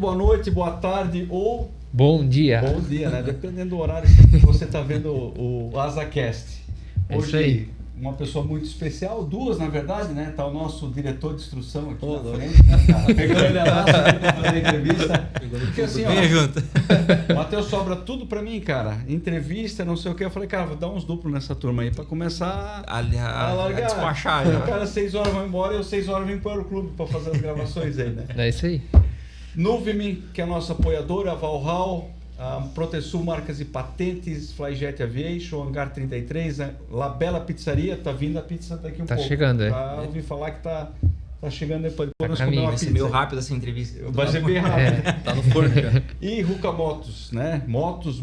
boa noite, boa tarde ou... Bom dia. Bom dia, né? Dependendo do horário que você está vendo o AsaCast. É isso aí. Uma pessoa muito especial, duas na verdade, né? Tá o nosso diretor de instrução aqui na frente, né, cara? Pegando ele na entrevista. Porque assim, Vem junto. Matheus sobra tudo pra mim, cara. Entrevista, não sei o que. Eu falei, cara, vou dar uns duplos nessa turma aí pra começar a largar. Despachar. O cara 6 horas vai embora e eu 6 horas vim para o clube pra fazer as gravações aí, né? É isso aí. Nuveme, que é a nossa apoiadora, a Valhall, a Protesul Marcas e Patentes, Flyjet Aviation, Hangar 33, a Labella Pizzaria, tá vindo a pizza daqui um pouco. Tá chegando, é. Ouvi falar que tá chegando depois nós caminho. comer uma Vai ser pizza. meio rápido essa entrevista. Vai ser bem rápido. Tá no forno já. E Ruka Motos, né? Motors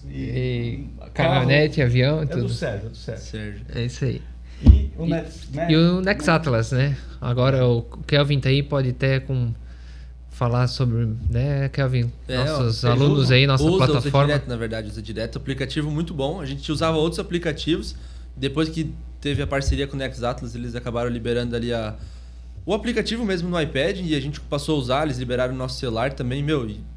E caminhonete, avião, É tudo. do Sérgio, Sérgio. É isso aí. E o Nex, né? E o Nex Atlas, né? Agora o Kelvin tá aí, pode até falar sobre, né, Kelvin? Nossos alunos aí, nossa plataforma. Usa direto, na verdade, usa direto. Aplicativo muito bom. A gente usava outros aplicativos. Depois que teve a parceria com o Nex Atlas, eles acabaram liberando ali o aplicativo mesmo no iPad e a gente passou a usar, eles liberaram o nosso celular também,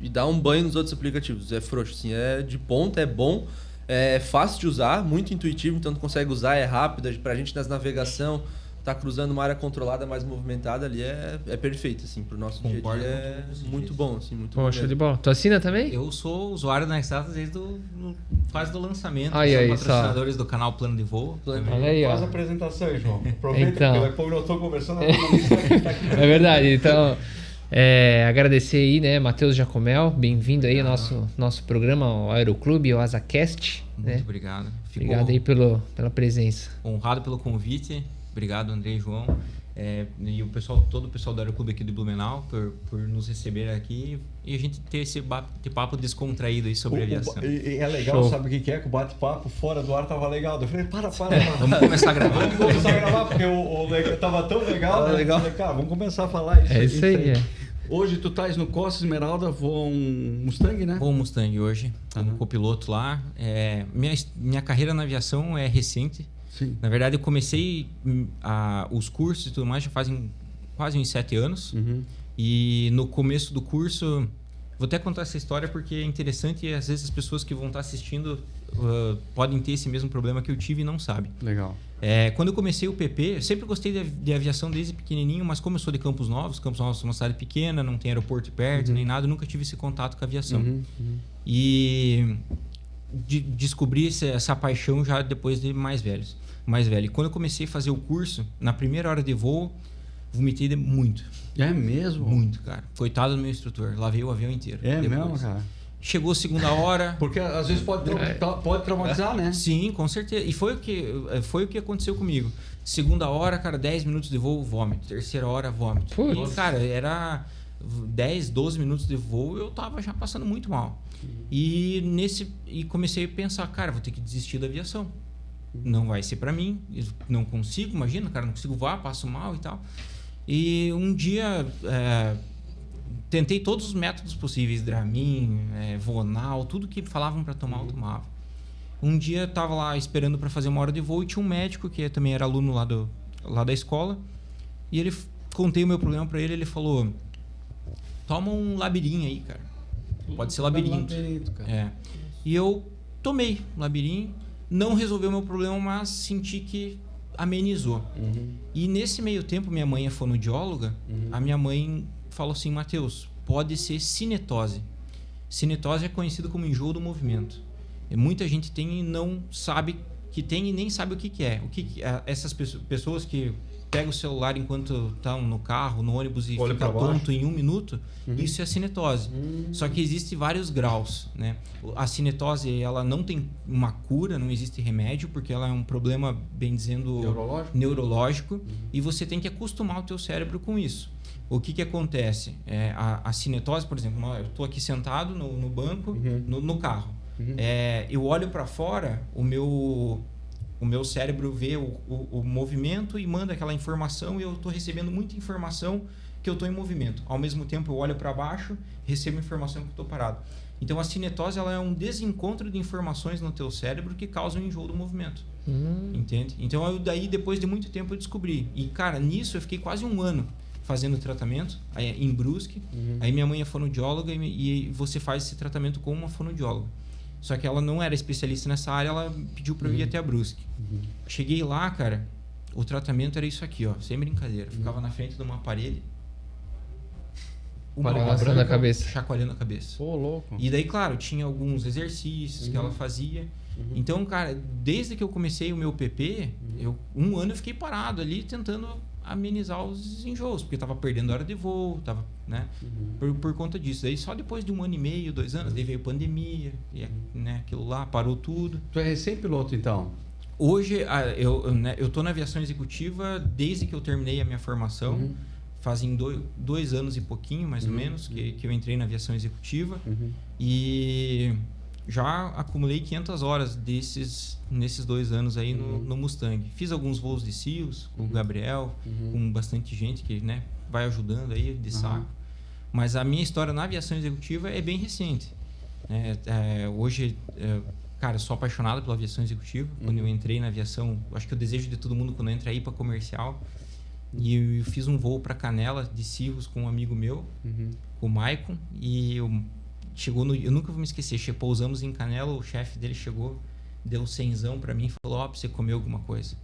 e dá um banho nos outros aplicativos. É frouxo, assim, é de ponta, é bom, é fácil de usar, muito intuitivo, então tu consegue usar, é rápido. Pra gente nas navegação, tá cruzando uma área controlada, mais movimentada ali, é perfeito, assim, pro nosso dia a dia é muito bom, assim, muito bom. Show de bola. Tu assina também? Eu sou usuário da Nexatas desde quase do lançamento. Aí, Sou aí, patrocinadores do canal Plano de Voo. Olha aí, Faz a ó. apresentação aí, João. Aproveita, Então. porque depois eu estou conversando, a turma nem sabe quem tá aqui. É verdade. Então, agradecer aí, né, Matheus Jacomel. Bem-vindo aí ao nosso programa, o Aeroclube, o AsaCast. Muito Né? obrigado. Fico Obrigado aí pela presença. honrado pelo convite. Obrigado, André e João. E todo o pessoal do Aeroclube aqui do Blumenau por nos receber aqui e a gente ter esse bate-papo descontraído aí sobre aviação. E é legal, Show. sabe o que é? Que o bate-papo fora do ar tava legal. Eu falei, para. Vamos começar a gravar. Vamos começar a gravar, porque o tava tão legal, né? legal. Eu falei, cara, vamos começar a falar isso. É isso aí. É. Hoje tu estás no Costa Esmeralda, voa um Mustang, né? Vou Mustang hoje, como copiloto lá. Minha carreira na aviação é recente. Sim. Na verdade, eu comecei os cursos e tudo mais já fazem quase uns 7 anos. Uhum. E no começo do curso... Vou até contar essa história porque é interessante e às vezes as pessoas que vão estar assistindo podem ter esse mesmo problema que eu tive e não sabem. Legal. Quando eu comecei o PP, eu sempre gostei de aviação desde pequenininho, mas como eu sou de Campos Novos é uma cidade pequena, não tem aeroporto perto nem nada, eu nunca tive esse contato com a aviação. E descobri essa paixão já depois de mais velho. E quando eu comecei a fazer o curso, na primeira hora de voo, vomitei muito. É mesmo? Muito, cara. Coitado do meu instrutor, lavei o avião inteiro. É depois. mesmo, cara? Chegou a segunda hora... Porque às vezes pode traumatizar, né? Sim, com certeza. E foi o que aconteceu comigo. Segunda hora, cara, 10 minutos de voo, vômito. Terceira hora, vômito. Putz. E, cara, era 10, 12 minutos de voo, eu tava já passando muito mal. E comecei a pensar, cara, vou ter que desistir da aviação. Não vai ser pra mim. Eu não consigo, imagina, cara, não consigo voar, passo mal e tal. E um dia... tentei todos os métodos possíveis, Dramin, Vonal, tudo que falavam para tomar, eu tomava. Um dia eu tava lá esperando para fazer uma hora de voo e tinha um médico que também era aluno lá da escola. E contei o meu problema para ele falou: toma um labirinho aí, cara. Pode ser labirinto. Cara. E eu tomei labirinto, não resolveu o meu problema, mas senti que amenizou. E nesse meio tempo, minha mãe é fonoaudióloga, a minha mãe falou assim: Matheus, pode ser cinetose. Cinetose é conhecido como enjoo do movimento. E muita gente tem e não sabe que tem e nem sabe o que é. Essas pessoas que pegam o celular enquanto estão no carro, no ônibus e Olha fica pra baixo. tonto em 1 minuto, isso é cinetose. Só que existem vários graus, né? A cinetose, ela não tem uma cura, não existe remédio, porque ela é um problema, bem dizendo, neurológico e você tem que acostumar o teu cérebro com isso. O que acontece? A cinetose, por exemplo, eu estou aqui sentado no banco, no carro. Eu olho para fora, o meu cérebro vê o movimento e manda aquela informação e eu estou recebendo muita informação que eu estou em movimento. Ao mesmo tempo, eu olho para baixo, recebo informação que eu estou parado. Então, a cinetose ela é um desencontro de informações no teu cérebro que causa um enjoo do movimento. Entende? Então, depois de muito tempo, eu descobri. E, cara, nisso eu fiquei quase 1 ano fazendo tratamento em Brusque. Aí minha mãe é fonoaudióloga e você faz esse tratamento com uma fonoaudióloga. Só que ela não era especialista nessa área, ela pediu para eu ir até a Brusque. Cheguei lá, cara, o tratamento era isso aqui, ó, sem brincadeira. Ficava na frente de uma parede. Chacoalhando a cabeça. Chacoalhando a cabeça. Pô, louco. E daí, claro, tinha alguns exercícios que ela fazia. Então, cara, desde que eu comecei o meu PP, um ano eu fiquei parado ali tentando amenizar os enjoos, porque eu tava perdendo hora de voo, tava, né? Por conta disso. Daí só depois de 1 ano e meio, 2 anos, daí veio pandemia, e, né, aquilo lá, parou tudo. Tu é recém-piloto, então? Hoje, eu tô na aviação executiva desde que eu terminei a minha formação. Fazem 2 anos e pouquinho, mais ou menos, que eu entrei na aviação executiva. E já acumulei 500 horas nesses 2 anos aí no Mustang. Fiz alguns voos de CIOs com o Gabriel, com bastante gente que, né, vai ajudando aí de saco. Mas a minha história na aviação executiva é bem recente. Hoje, cara, eu sou apaixonado pela aviação executiva. Quando eu entrei na aviação, acho que o desejo de todo mundo quando entra é ir para comercial. E eu fiz um voo para Canela de Cirrus com um amigo meu, com o Maicon, e eu nunca vou me esquecer, pousamos em Canela, o chefe dele chegou, deu um 100zão para mim e falou, ó, pra você comer alguma coisa.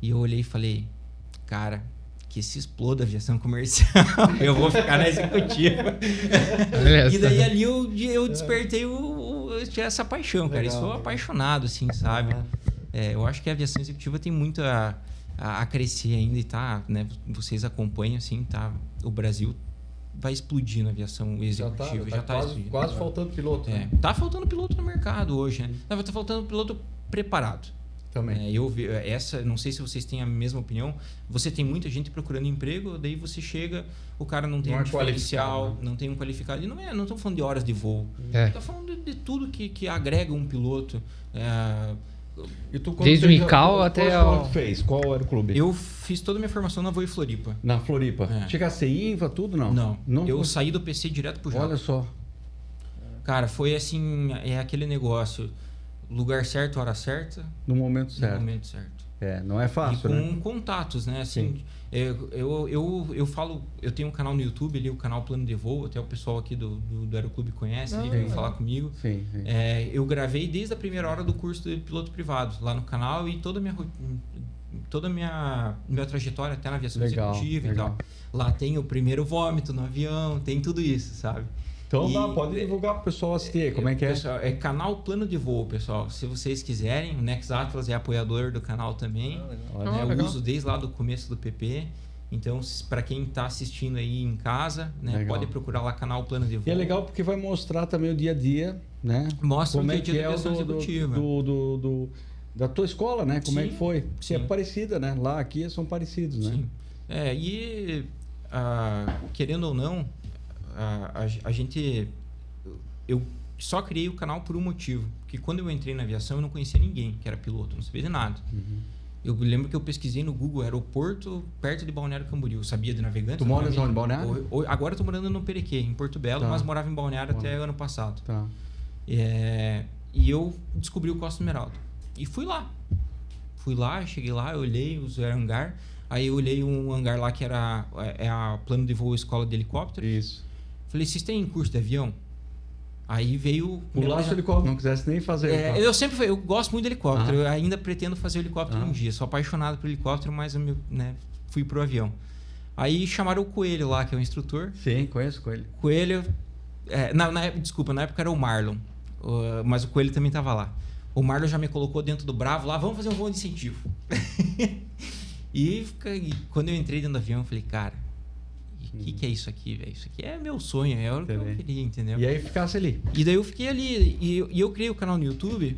E eu olhei e falei, cara, que se exploda a aviação comercial, eu vou ficar na executiva. E daí ali eu despertei essa paixão, cara. Eu sou apaixonado, assim, sabe? Eu acho que a aviação executiva tem muito a crescer ainda e tá, né? Vocês acompanham, assim, tá? O Brasil vai explodir na aviação executiva. Já tá quase faltando piloto. Né? Tá faltando piloto no mercado hoje, né? Tá faltando piloto preparado. Também. Não sei se vocês têm a mesma opinião. Você tem muita gente procurando emprego, daí você chega, o cara não tem um diferencial, né? Não tem um qualificado. E não estamos falando de horas de voo. Tá falando de tudo que agrega um piloto. E tu, desde o ICAO até qual fez? Qual era o clube? Eu fiz toda a minha formação na Voe Floripa. Na Floripa. Chegasse a INVA, tudo não? Não. Eu saí do PC direto pro Java. Olha só. Cara, foi assim, aquele negócio. Lugar certo, hora certa. No momento certo. No momento certo. Não é fácil, e com contatos, né? Assim, eu falo, eu tenho um canal no YouTube ali, o canal Plano de Voo, até o pessoal aqui do Aeroclube conhece, ele veio falar comigo. Sim. Eu gravei desde a primeira hora do curso de piloto privado lá no canal e toda a minha trajetória até na aviação executiva e tal. Lá tem o primeiro vômito no avião, tem tudo isso, sabe? Então pode divulgar para o pessoal assistir. Como é que é? Pessoal, é canal Plano de Voo, pessoal. Se vocês quiserem, o Nex Atlas é apoiador do canal também. Eu uso desde lá do começo do PP. Então, para quem está assistindo aí em casa, né, pode procurar lá canal Plano de Voo. E é legal porque vai mostrar também o dia a dia, né? Mostra como o dia a dia da aviação executiva. Da tua escola, né? Como é que foi? Sim. É parecida, né? Lá, aqui são parecidos, né? Sim. Querendo ou não, a gente... Eu só criei o canal por um motivo. Porque quando eu entrei na aviação, eu não conhecia ninguém que era piloto, não sabia de nada. Eu lembro que eu pesquisei no Google aeroporto perto de Balneário Camboriú. Eu sabia de Navegantes. Tu moras onde, em Balneário? Agora eu tô morando no Perequê, em Porto Belo, mas morava em Balneário até ano passado. E eu descobri o Costa Esmeralda. E fui lá. Cheguei lá, eu olhei os hangar. Aí eu olhei um hangar lá que era a Plano de Voo Escola de Helicóptero. Isso. Falei, vocês têm curso de avião? Aí veio... Pulasse o helicóptero, não quisesse nem fazer. Eu gosto muito de helicóptero. Eu ainda pretendo fazer o helicóptero um dia. Sou apaixonado por helicóptero, mas eu fui pro avião. Aí chamaram o Coelho lá, que é o instrutor. Sim, conheço o Coelho. Coelho... Desculpa, na época era o Marlon. Mas o Coelho também tava lá. O Marlon já me colocou dentro do Bravo lá, vamos fazer um voo de incentivo. E quando eu entrei dentro do avião, eu falei, cara, o que é isso aqui, velho? Isso aqui é meu sonho, é o que eu queria, entendeu? E aí ficasse ali. E daí eu fiquei ali. E eu criei o canal no YouTube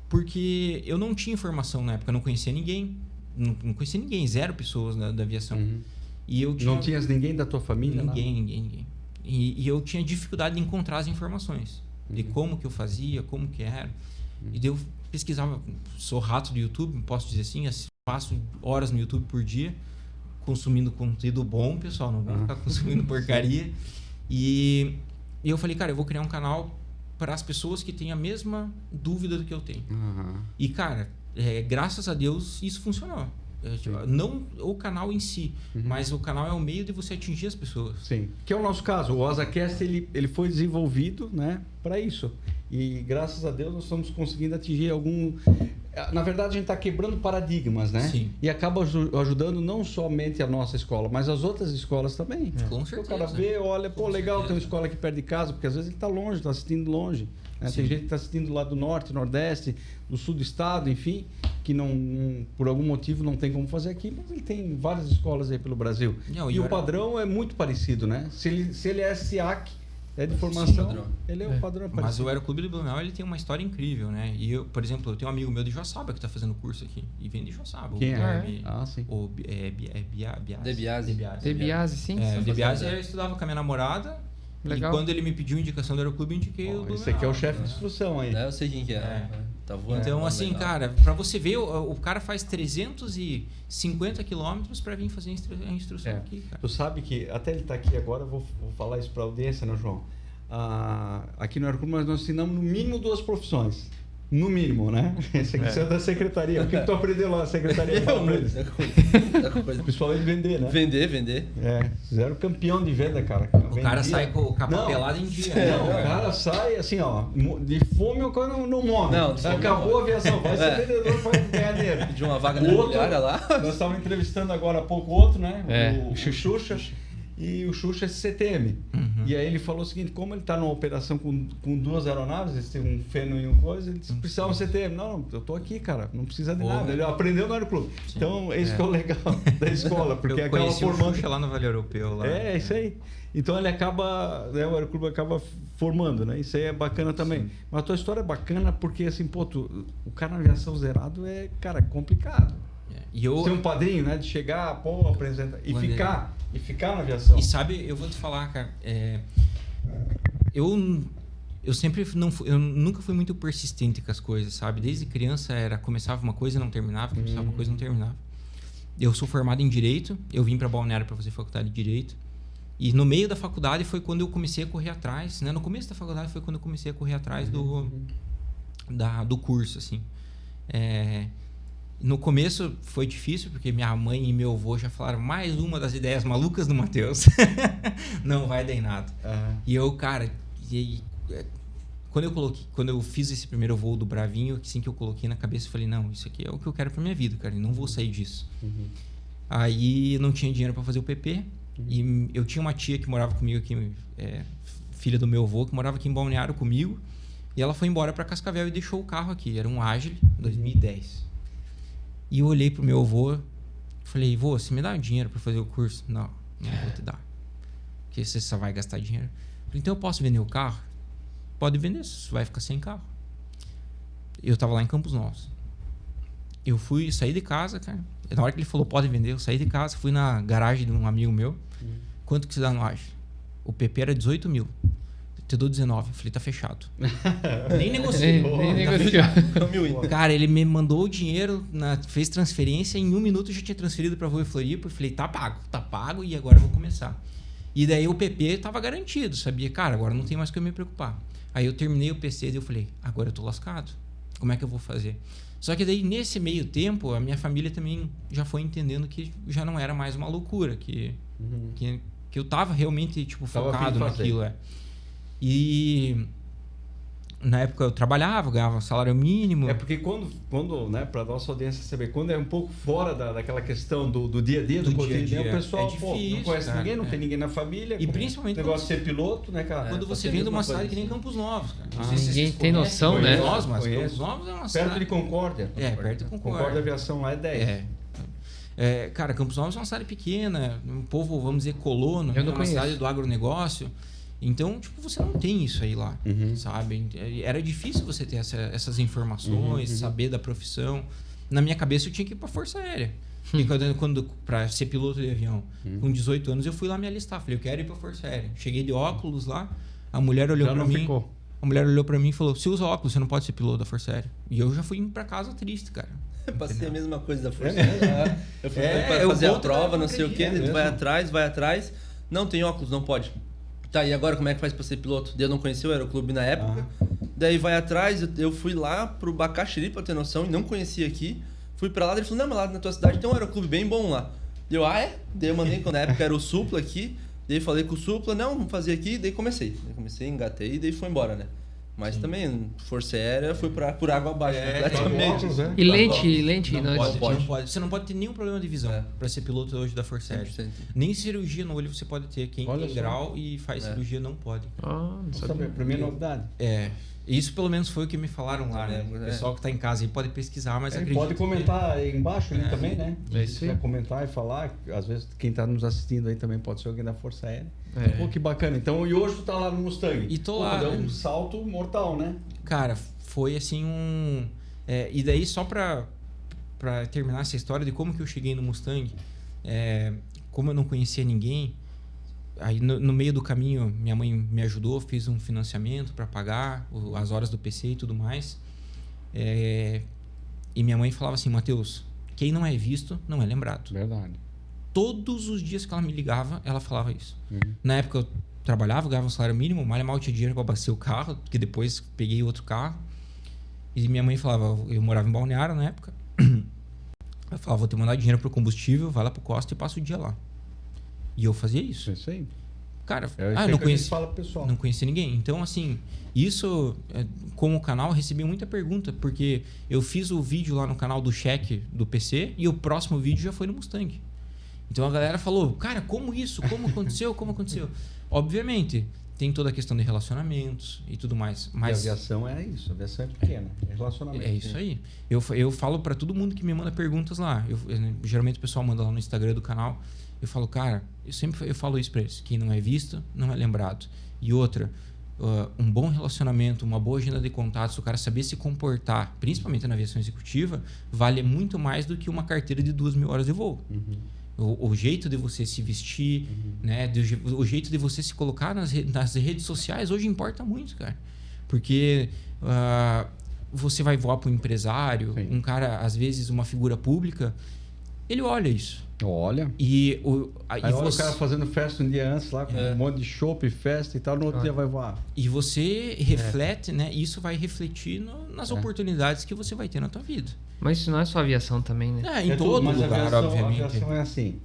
porque eu não tinha informação na época, eu não conhecia ninguém. Não conhecia ninguém, 0 pessoas da aviação. E eu não tinhas ninguém da tua família? Ninguém. E eu tinha dificuldade de encontrar as informações. De como que eu fazia, como que era. E daí eu pesquisava, sou rato do YouTube, posso dizer assim, passo horas no YouTube por dia, consumindo conteúdo bom, pessoal, não vou ficar consumindo porcaria. E eu falei, cara, eu vou criar um canal para as pessoas que têm a mesma dúvida do que eu tenho. E, cara, graças a Deus, isso funcionou. Não o canal em si, mas o canal é o meio de você atingir as pessoas. Sim, que é o nosso caso. O OsaCast ele foi desenvolvido, né, para isso. E graças a Deus nós estamos conseguindo atingir algum... Na verdade, a gente está quebrando paradigmas, né? Sim. E acaba ajudando não somente a nossa escola, mas as outras escolas também. Com certeza. O cara vê, olha, pô, legal, tem uma escola aqui perto de casa, porque às vezes ele está longe, está assistindo longe. Né? Tem gente que está assistindo lá do norte, nordeste, do sul do estado, enfim, que não, por algum motivo não tem como fazer aqui, mas ele tem várias escolas aí pelo Brasil. Não, e o padrão é muito parecido, né? Se ele é SIAC, é de formação, Sim, ele é o padrão parecido. Mas o Aeroclube de Blumenau, ele tem uma história incrível, né? E eu, por exemplo, eu tenho um amigo meu de Joaçaba que está fazendo curso aqui. E vem de Joaçaba. Quem é? Sim. O Debiase. Debiase, sim. Debiase, eu estudava com a minha namorada. Legal. E quando ele me pediu indicação do Aeroclube, eu indiquei o Blumenau. Esse aqui é o chefe de instrução aí. Eu sei quem que é. Tá voando. Então, assim, legal. cara, pra você ver, o cara faz 350 quilômetros pra vir fazer a instrução aqui, cara. Tu sabe que, até ele tá aqui agora, eu vou falar isso pra audiência, né, João? Aqui no Aeroclube nós ensinamos no mínimo 2 profissões. No mínimo, né? Esse aqui é da secretaria. O que tu aprendeu lá na secretaria? O pessoal vai vender, né? Vender. Fizeram campeão de venda, cara. O cara sai com a papelada em dia. Não, o cara sai assim, ó, de fome o cara não morre. Não, acabou a aviação, vai ser vendedor para ganhar dinheiro. De uma vaga na imobiliária lá. Nós estávamos entrevistando agora há pouco outro, né? O Xuxa. E o Xuxa é CTM. E aí ele falou o seguinte, como ele está numa operação com 2 aeronaves, eles têm um feno e uma coisa, ele disse, precisava um CTM. Não, eu tô aqui, cara, não precisa de nada. Ele aprendeu no Aeroclube. Então, esse que é o legal da escola, porque eu acaba formando... o Xuxa lá no Vale Europeu. Lá. É, isso aí. Então ele acaba, né, o Aeroclube acaba formando, né? Isso aí é bacana também. Sim. Mas a tua história é bacana porque, assim, pô, o cara na aviação zerado é, cara, complicado. E eu... Ser um padrinho, né? De chegar, pô, apresentar e ficar na aviação. E sabe, eu vou te falar, cara, eu nunca fui muito persistente com as coisas, sabe? Desde criança começava uma coisa e não terminava, começava uma coisa e não terminava. Eu sou formado em Direito, eu vim para Balneário para fazer faculdade de Direito. E no meio da faculdade foi quando eu comecei a correr atrás, né? No começo da faculdade foi quando eu comecei a correr atrás do curso, assim. No começo foi difícil, porque minha mãe e meu avô já falaram mais uma das ideias malucas do Matheus. Não vai dar em nada. E eu, cara, quando eu fiz esse primeiro voo do Bravinho, assim que eu coloquei na cabeça, eu falei, não, isso aqui é o que eu quero pra minha vida, cara, e não vou sair disso. Aí não tinha dinheiro para fazer o PP, e eu tinha uma tia que morava comigo aqui, filha do meu avô, que morava aqui em Balneário comigo, e ela foi embora para Cascavel e deixou o carro aqui, era um Agile 2010. E eu olhei pro meu avô e falei, vô, você me dá dinheiro para fazer o curso? Não vou te dar. Porque você só vai gastar dinheiro. Eu falei, então eu posso vender o carro? Pode vender, você vai ficar sem carro. Eu tava lá em Campos Novos. Eu saí de casa, cara. Na hora que ele falou, pode vender, eu saí de casa, fui na garagem de um amigo meu. Quanto que você dá no Agile? O PP era 18 mil. Te dou 19. Eu falei, tá fechado. Nem negociei. Nem negociou. Cara, ele me mandou o dinheiro, fez transferência, em 1 minuto eu já tinha transferido pra Voe Floripa. Eu falei, tá pago e agora eu vou começar. E daí o PP tava garantido, sabia? Cara, agora não tem mais que eu me preocupar. Aí eu terminei o PC e eu falei, agora eu tô lascado. Como é que eu vou fazer? Só que daí, nesse meio tempo, a minha família também já foi entendendo que já não era mais uma loucura, que eu tava realmente, tipo, focado naquilo, E na época eu trabalhava, ganhava um salário mínimo. É porque quando né, para nossa audiência saber, quando é um pouco fora daquela questão do dia a dia, do cotidiano, o pessoal difícil, não conhece ninguém, não tem ninguém na família. E principalmente o negócio de ser piloto, né, cara? Quando você vem de uma cidade que nem Campos Novos, cara. Ninguém tem noção, né? Campos Novos é uma cidade... Perto de Concórdia. Perto de Concórdia. Concórdia Aviação lá é 10. Cara, Campos Novos é uma cidade pequena, um povo, vamos dizer, colono, é uma cidade do agronegócio. Então, tipo, você não tem isso aí lá, sabe? Era difícil você ter essas informações, saber da profissão. Na minha cabeça, eu tinha que ir pra Força Aérea. E pra ser piloto de avião, com 18 anos, eu fui lá me alistar. Falei, eu quero ir pra Força Aérea. Cheguei de óculos lá, a mulher olhou pra mim. A mulher olhou pra mim e falou, você usa óculos, você não pode ser piloto da Força Aérea. E eu já fui pra casa triste, cara. Eu passei a mesma coisa da Força Aérea. Eu fui pra fazer a prova, não sei o quê. Vai atrás. Não tem óculos, não pode. Tá, e agora como é que faz pra ser piloto? Eu não conhecia o Aeroclube na época. Daí vai atrás, eu fui lá pro Bacaxiri, pra ter noção, e não conhecia aqui. Fui pra lá, ele falou, não, mas lá na tua cidade tem um aeroclube bem bom lá. E eu, daí eu mandei, na época era o Supla aqui, daí falei com o Supla, não, vamos fazer aqui, daí comecei. Engatei e daí foi embora, né? Mas também, Força Aérea foi por água abaixo, completamente. E lente não pode. Você não pode ter nenhum problema de visão para ser piloto hoje da Força Aérea. 100%. Nem cirurgia no olho você pode ter. Quem tem grau e faz cirurgia não pode. Não sabia. Pra mim é novidade. Isso pelo menos foi o que me falaram lá, né? O pessoal que tá em casa aí pode pesquisar, mas acredito. Pode comentar aí embaixo ali também, né? Se quiser comentar e falar, às vezes quem tá nos assistindo aí também pode ser alguém da Força Aérea. Pô, que bacana. Então, e hoje tu tá lá no Mustang. E tô lá. Deu um salto mortal, né? Cara, foi assim e daí só pra terminar essa história de como que eu cheguei no Mustang, como eu não conhecia ninguém, aí no meio do caminho minha mãe me ajudou, fiz um financiamento para pagar as horas do PC e tudo mais. E minha mãe falava assim, Matheus, quem não é visto não é lembrado. Verdade. Todos os dias que ela me ligava, ela falava isso. Na época eu trabalhava, ganhava um salário mínimo, mal tinha dinheiro para abastecer o carro, porque depois peguei outro carro. E minha mãe falava, eu morava em Balneário na época, ela falava, vou te mandar dinheiro pro combustível, vai lá pro Costa e passa o dia lá. E eu fazia isso. É isso aí. Cara, não conhecia ninguém. Então, assim, isso, como canal, eu recebi muita pergunta, porque eu fiz o vídeo lá no canal do cheque do PC e o próximo vídeo já foi no Mustang. Então a galera falou, cara, como isso? Como aconteceu? Como aconteceu? Obviamente, tem toda a questão de relacionamentos e tudo mais. Mas a aviação é isso, a aviação é pequena, é relacionamento. É isso aí. Eu falo para todo mundo que me manda perguntas lá. Geralmente o pessoal manda lá no Instagram do canal. Eu falo, cara, eu falo isso para eles. Quem não é visto, não é lembrado. E outra, um bom relacionamento, uma boa agenda de contatos, o cara saber se comportar, principalmente na aviação executiva, vale muito mais do que uma carteira de 2.000 horas de voo. O jeito de você se vestir, né? O jeito de você se colocar nas redes sociais hoje importa muito, cara. Porque você vai voar para um empresário, um cara, às vezes, uma figura pública, ele olha isso. Olha. E o cara fazendo festa um dia antes lá, com um monte de chopp, festa e tal, no outro dia vai voar. E você reflete, né? E isso vai refletir nas oportunidades que você vai ter na tua vida. Mas isso não é só aviação também, né? Em todo lugar, obviamente. A aviação é assim.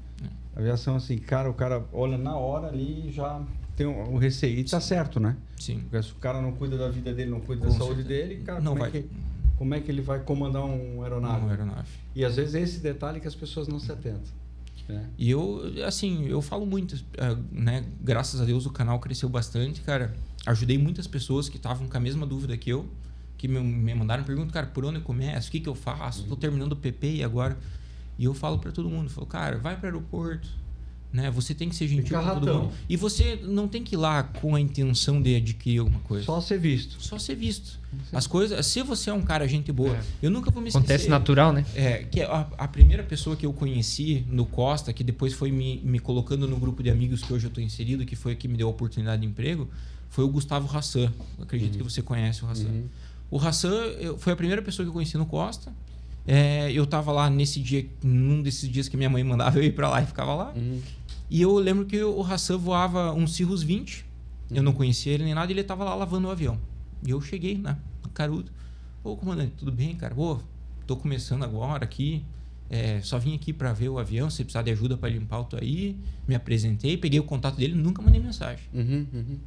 A aviação é assim, cara, o cara olha na hora ali e já tem um receio. E tá certo, né? Sim. Porque se o cara não cuida da vida dele, não cuida da saúde dele, cara, como é que ele vai comandar uma aeronave? E às vezes é esse detalhe que as pessoas não se atentam. E eu falo muito, né? Graças a Deus o canal cresceu bastante, cara. Ajudei muitas pessoas que estavam com a mesma dúvida que eu, que me mandaram pergunta, cara, por onde eu começo? O que eu faço? Tô terminando o PP e agora... E eu falo para todo mundo, falo, cara, vai para o aeroporto, né? Você tem que ser gentil com todo mundo. E você não tem que ir lá com a intenção de adquirir alguma coisa. Só ser visto. As coisas, se você é um cara gente boa, eu nunca vou me esquecer. Acontece natural, né? Que a primeira pessoa que eu conheci no Costa, que depois foi me colocando no grupo de amigos que hoje eu estou inserido, que foi que me deu a oportunidade de emprego, foi o Gustavo Hassan. Eu acredito que você conhece o Hassan. O Hassan foi a primeira pessoa que eu conheci no Costa. Eu tava lá num desses dias que minha mãe mandava eu ir pra lá e ficava lá. E eu lembro que o Hassan voava um Cirrus 20. Eu não conhecia ele nem nada, e ele tava lá lavando o avião. E eu cheguei, né, carudo. Ô, comandante, tudo bem, cara? Tô começando agora aqui. Só vim aqui pra ver o avião, se precisar de ajuda pra limpar o aí. Me apresentei, peguei o contato dele, nunca mandei mensagem.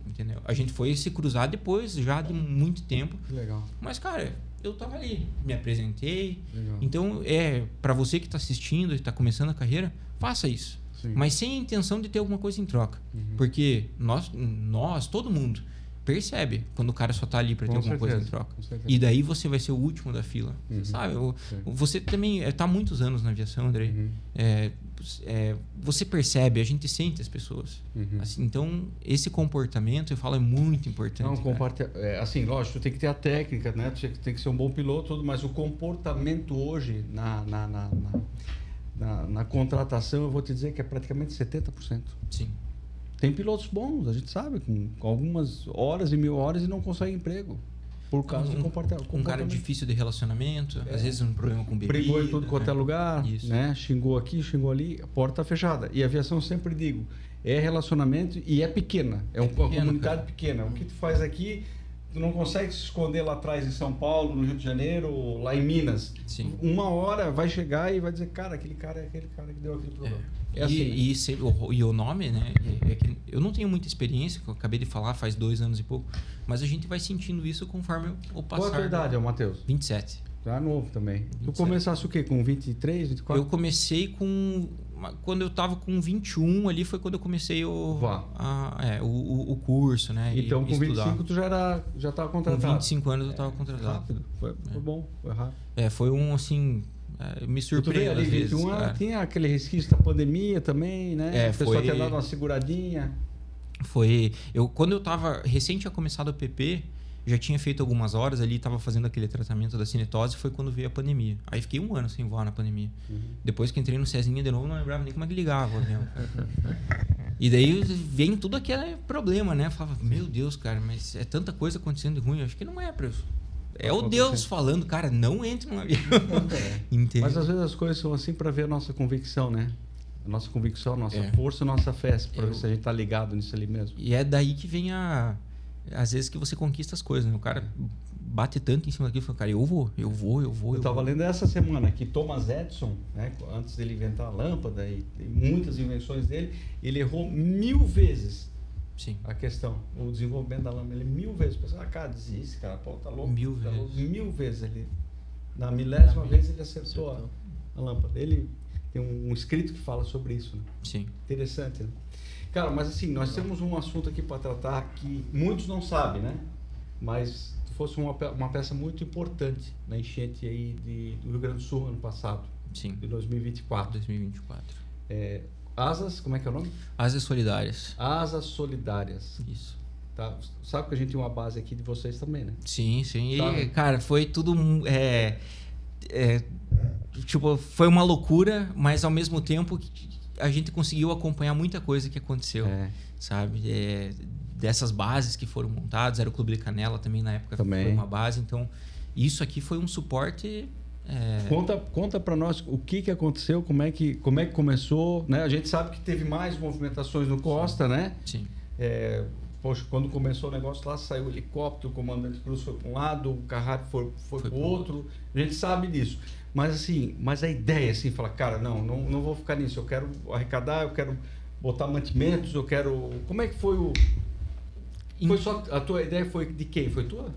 Entendeu? A gente foi se cruzar depois, já de muito tempo. Legal. Mas, cara, eu tava ali, me apresentei. Legal. Então, para você que tá assistindo e tá começando a carreira, faça isso. Sim. Mas sem a intenção de ter alguma coisa em troca. Porque nós, todo mundo, percebe quando o cara só tá ali para ter alguma coisa em troca. E daí você vai ser o último da fila. Sabe? Você também tá há muitos anos na aviação, André. Você percebe, a gente sente as pessoas. Assim, então, esse comportamento, eu falo, é muito importante. Não, assim, lógico, tu tem que ter a técnica, né? Tu tem que ser um bom piloto, mas o comportamento hoje na contratação, eu vou te dizer que é praticamente 70%. Sim. Tem pilotos bons, a gente sabe, com algumas horas e 1.000 horas e não consegue emprego. Por causa do comportamento. Um cara difícil de relacionamento, às vezes um problema com bebida. Brigou em tudo quanto é lugar, né? Xingou aqui, xingou ali, a porta fechada. E a aviação, sempre digo, é relacionamento e é pequena. É uma comunidade pequena. O que tu faz aqui, tu não consegue se esconder lá atrás em São Paulo, no Rio de Janeiro, lá em Minas. Sim. Uma hora vai chegar e vai dizer, cara, aquele cara é aquele cara que deu aquele problema. E o nome, né? É que eu não tenho muita experiência, que eu acabei de falar, faz 2 anos e pouco, mas a gente vai sentindo isso conforme o passar. Qual a tua idade, Matheus? 27. Tá novo também. 27. Tu começasse o quê? Com 23, 24? Eu comecei quando eu tava com 21 ali, foi quando eu comecei o curso, né? Então com estudar. 25 tu já estava contratado? Com 25 anos eu estava contratado. Rápido. Foi bom, foi rápido. Foi assim... me surpreendeu às vezes. 21 tinha aquele resquício da pandemia também, né? O pessoal tinha dado uma seguradinha. Quando eu tava recente tinha começado o PP, já tinha feito algumas horas ali, tava fazendo aquele tratamento da cinetose, foi quando veio a pandemia. Aí fiquei 1 ano sem voar na pandemia. Depois que entrei no Cezinha de novo, não lembrava nem como é que ligava o avião. E daí vem tudo aquele problema, né? Eu falava, meu Deus, cara, mas é tanta coisa acontecendo de ruim, eu acho que não é pra... É o Deus falando, cara, não entre num avião. Mas às vezes as coisas são assim para ver a nossa convicção, né? A nossa convicção, a nossa força, a nossa fé, para ver se a gente tá ligado nisso ali mesmo. E é daí que vem às vezes que você conquista as coisas, né? O cara bate tanto em cima daquilo e fala, cara, eu vou. Eu tava lendo essa semana que Thomas Edison, né, antes dele inventar a lâmpada e muitas invenções dele, ele errou 1000 vezes. Sim. A questão, o desenvolvimento da lâmpada, ele 1000 vezes. O pessoal, cara, desiste, cara, pô, tá louco. 1000 vezes. Louco. 1000 vezes ele. Na 1000ª vez ele acertou a lâmpada. Ele tem um escrito que fala sobre isso, né? Sim. Interessante, né? Cara, mas assim, nós temos um assunto aqui para tratar que muitos não sabem, né? Mas fosse uma peça muito importante na enchente aí do Rio Grande do Sul ano passado. Sim. De 2024. 2024. Asas, como é que é o nome? Asas Solidárias. Asas Solidárias. Isso. Tá. Sabe que a gente tem uma base aqui de vocês também, né? Sim. Tá. E, cara, foi tudo... tipo, foi uma loucura, mas ao mesmo tempo a gente conseguiu acompanhar muita coisa que aconteceu, sabe? Dessas bases que foram montadas, era o Clube de Canela também na época, foi uma base, então isso aqui foi um suporte... Conta para nós o que aconteceu, como é que começou, né? A gente sabe que teve mais movimentações no Costa, né? Sim. Poxa, quando começou o negócio lá, saiu o helicóptero, o comandante Cruz foi para um lado, o Carrapes foi para o outro, a gente sabe disso. Mas a ideia, assim, falar, cara, não vou ficar nisso, eu quero arrecadar, eu quero botar mantimentos, eu quero... Como é que foi o... Foi só a tua ideia foi de quem? Foi tua?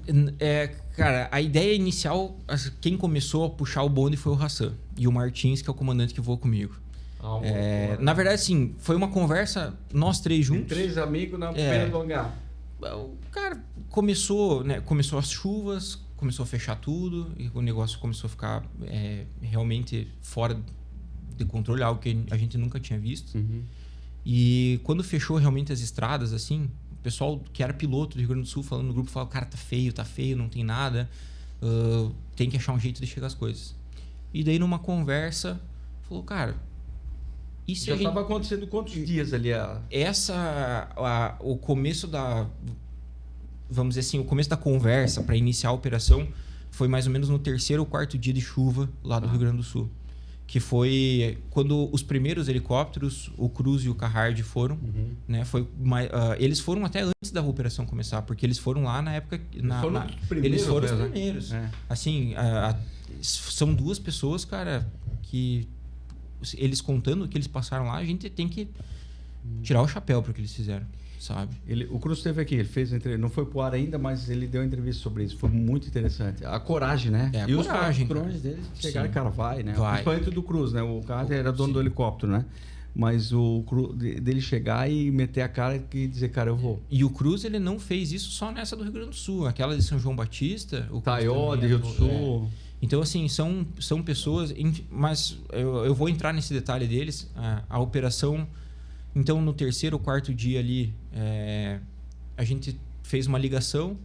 Cara, a ideia inicial, quem começou a puxar o bonde foi o Hassan e o Martins, que é o comandante que voa comigo. Na verdade, sim, foi uma conversa, nós 3 juntos. 3 amigos na beira do hangar. O cara começou as chuvas, começou a fechar tudo e o negócio começou a ficar realmente fora de controle, algo que a gente nunca tinha visto. E quando fechou realmente as estradas, assim, o pessoal que era piloto do Rio Grande do Sul falando no grupo, falava, cara, tá feio, não tem nada, tem que achar um jeito de chegar às coisas. E daí numa conversa, falou, cara, e se já estava acontecendo quantos dias ali? O começo vamos dizer assim, o começo da conversa para iniciar a operação foi mais ou menos no 3º ou 4º dia de chuva lá do Rio Grande do Sul. Que foi quando os primeiros helicópteros, o Cruz e o Carhard foram, né? Eles foram até antes da operação começar, porque eles foram lá na época... Eles foram os primeiros. Assim, são 2 pessoas, cara, que eles contando o que eles passaram lá, a gente tem que tirar o chapéu para o que eles fizeram, sabe? O Cruz esteve aqui, ele fez entrevista, não foi pro ar ainda, mas ele deu entrevista sobre isso, foi muito interessante. A coragem, né? A coragem. Os drones deles chegaram, cara, vai, né? Vai. Principalmente do Cruz, né? O cara era dono do helicóptero, né? Mas o Cruz, dele chegar e meter a cara e dizer, cara, eu vou. E o Cruz, ele não fez isso só nessa do Rio Grande do Sul, aquela de São João Batista, o Taió, de Rio do Sul. Então, assim, são pessoas... Mas eu vou entrar nesse detalhe deles. A operação... Então, no 3º ou 4º dia ali, a gente fez uma ligação.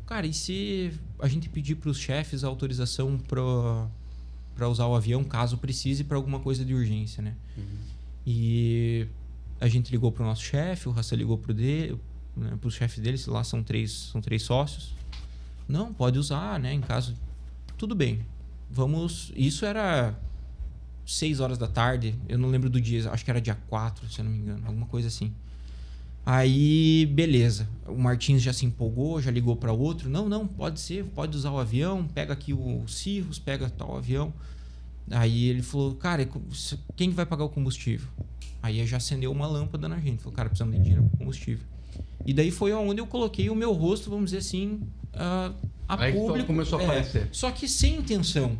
Cara, e se a gente pedir para os chefes a autorização para usar o avião, caso precise, para alguma coisa de urgência, né? E a gente ligou para o nosso chefe, o Raça ligou para os chefes deles, lá são três sócios. Não, pode usar, né? Em caso... Tudo bem. Vamos... Isso era 6 horas da tarde. Eu não lembro do dia. Acho que era dia 4, se eu não me engano. Alguma coisa assim. Aí, beleza. O Martins já se empolgou, já ligou para outro. Não, pode ser, pode usar o avião. Pega aqui o Cirrus, pega tal avião. Aí ele falou, cara, quem vai pagar o combustível? Aí já acendeu uma lâmpada na gente. Falou, cara, precisamos de dinheiro para combustível. E daí foi onde eu coloquei o meu rosto, vamos dizer assim, a público. Começou a aparecer. Só que sem intenção.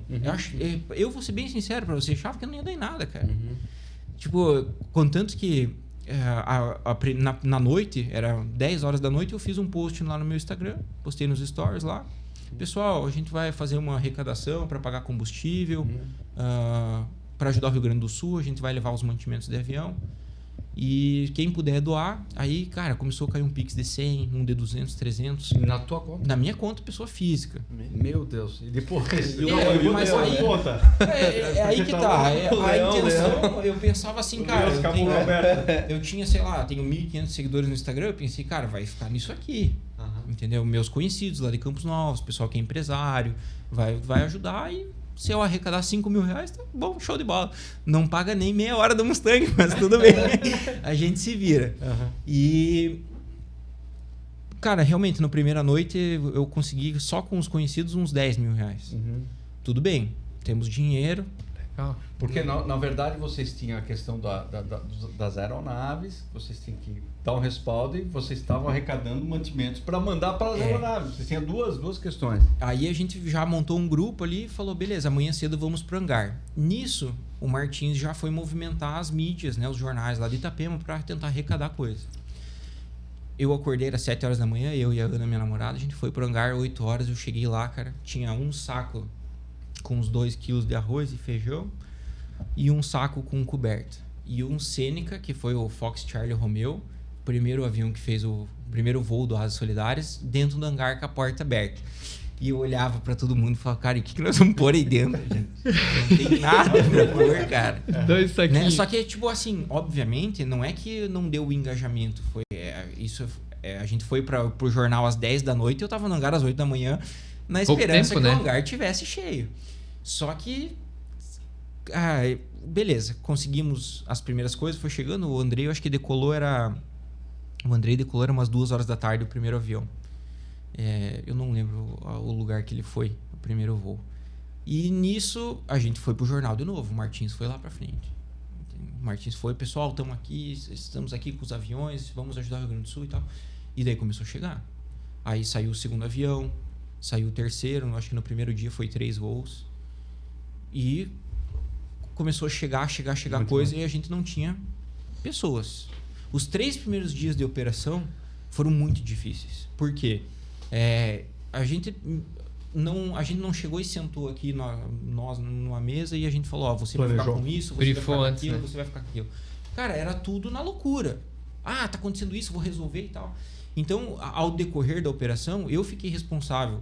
Eu vou ser bem sincero para você, achava que eu não ia dar em nada, cara. Tipo, contanto que na noite, era 10 horas da noite, eu fiz um post lá no meu Instagram, postei nos stories lá. Pessoal, a gente vai fazer uma arrecadação para pagar combustível, para ajudar o Rio Grande do Sul, a gente vai levar os mantimentos de avião. E quem puder doar, aí, cara, começou a cair um Pix de 100, um de 200, 300. Na tua conta? Na minha conta, pessoa física. Meu Deus. E depois? Mas aí, aí que tá. A intenção, eu pensava assim, cara, eu tinha, sei lá, tenho 1.500 seguidores no Instagram, eu pensei, cara, vai ficar nisso aqui. Entendeu? Meus conhecidos lá de Campos Novos, pessoal que é empresário, vai ajudar e... Se eu arrecadar 5 mil reais, tá bom, show de bola. Não paga nem meia hora do Mustang, mas tudo bem. A gente se vira. E, cara, realmente, na primeira noite, eu consegui, só com os conhecidos, uns 10 mil reais. Tudo bem, temos dinheiro. Porque, na verdade, vocês tinham a questão das aeronaves, vocês tinham que dar um respaldo e vocês estavam arrecadando mantimentos para mandar para as aeronaves. Vocês tinham duas questões. Aí a gente já montou um grupo ali e falou, beleza, amanhã cedo vamos pro hangar. Nisso, o Martins já foi movimentar as mídias, né, os jornais lá de Itapema para tentar arrecadar coisa. Eu acordei às 7 horas da manhã, eu e a Ana, minha namorada, a gente foi pro hangar 8 horas, eu cheguei lá, cara, tinha um saco com uns 2 quilos de arroz e feijão e um saco com coberta. E um Seneca, que foi o Fox Charlie Romeo, primeiro avião que fez o primeiro voo do Asas Solidárias, dentro do hangar com a porta aberta. E eu olhava pra todo mundo e falava, cara, e o que nós vamos pôr aí dentro, gente? Não tem nada pra pôr, cara. 2 saquinhos. Né? Só que, tipo assim, obviamente, não é que não deu o engajamento. Foi, a gente foi pro jornal às 10 da noite e eu tava no hangar às 8 da manhã na esperança que o hangar tivesse cheio. Só que... beleza, conseguimos as primeiras coisas, foi chegando, o Andrei, eu acho que decolou umas 2 horas da tarde o primeiro avião. Eu não lembro o lugar que ele foi, o primeiro voo. E nisso, a gente foi pro jornal de novo, o Martins foi lá pra frente. O Martins foi, pessoal, estamos aqui com os aviões, vamos ajudar o Rio Grande do Sul e tal. E daí começou a chegar. Aí saiu o segundo avião, saiu o terceiro, acho que no primeiro dia foi 3 voos. E começou a chegar muito coisa bom. E a gente não tinha pessoas. Os 3 primeiros dias de operação foram muito difíceis. Por quê? A gente não chegou e sentou aqui nós numa mesa e a gente falou, você vai ficar com isso, você vai ficar com aquilo, você vai ficar com aquilo. Cara, era tudo na loucura. Tá acontecendo isso, vou resolver e tal. Então, ao decorrer da operação, eu fiquei responsável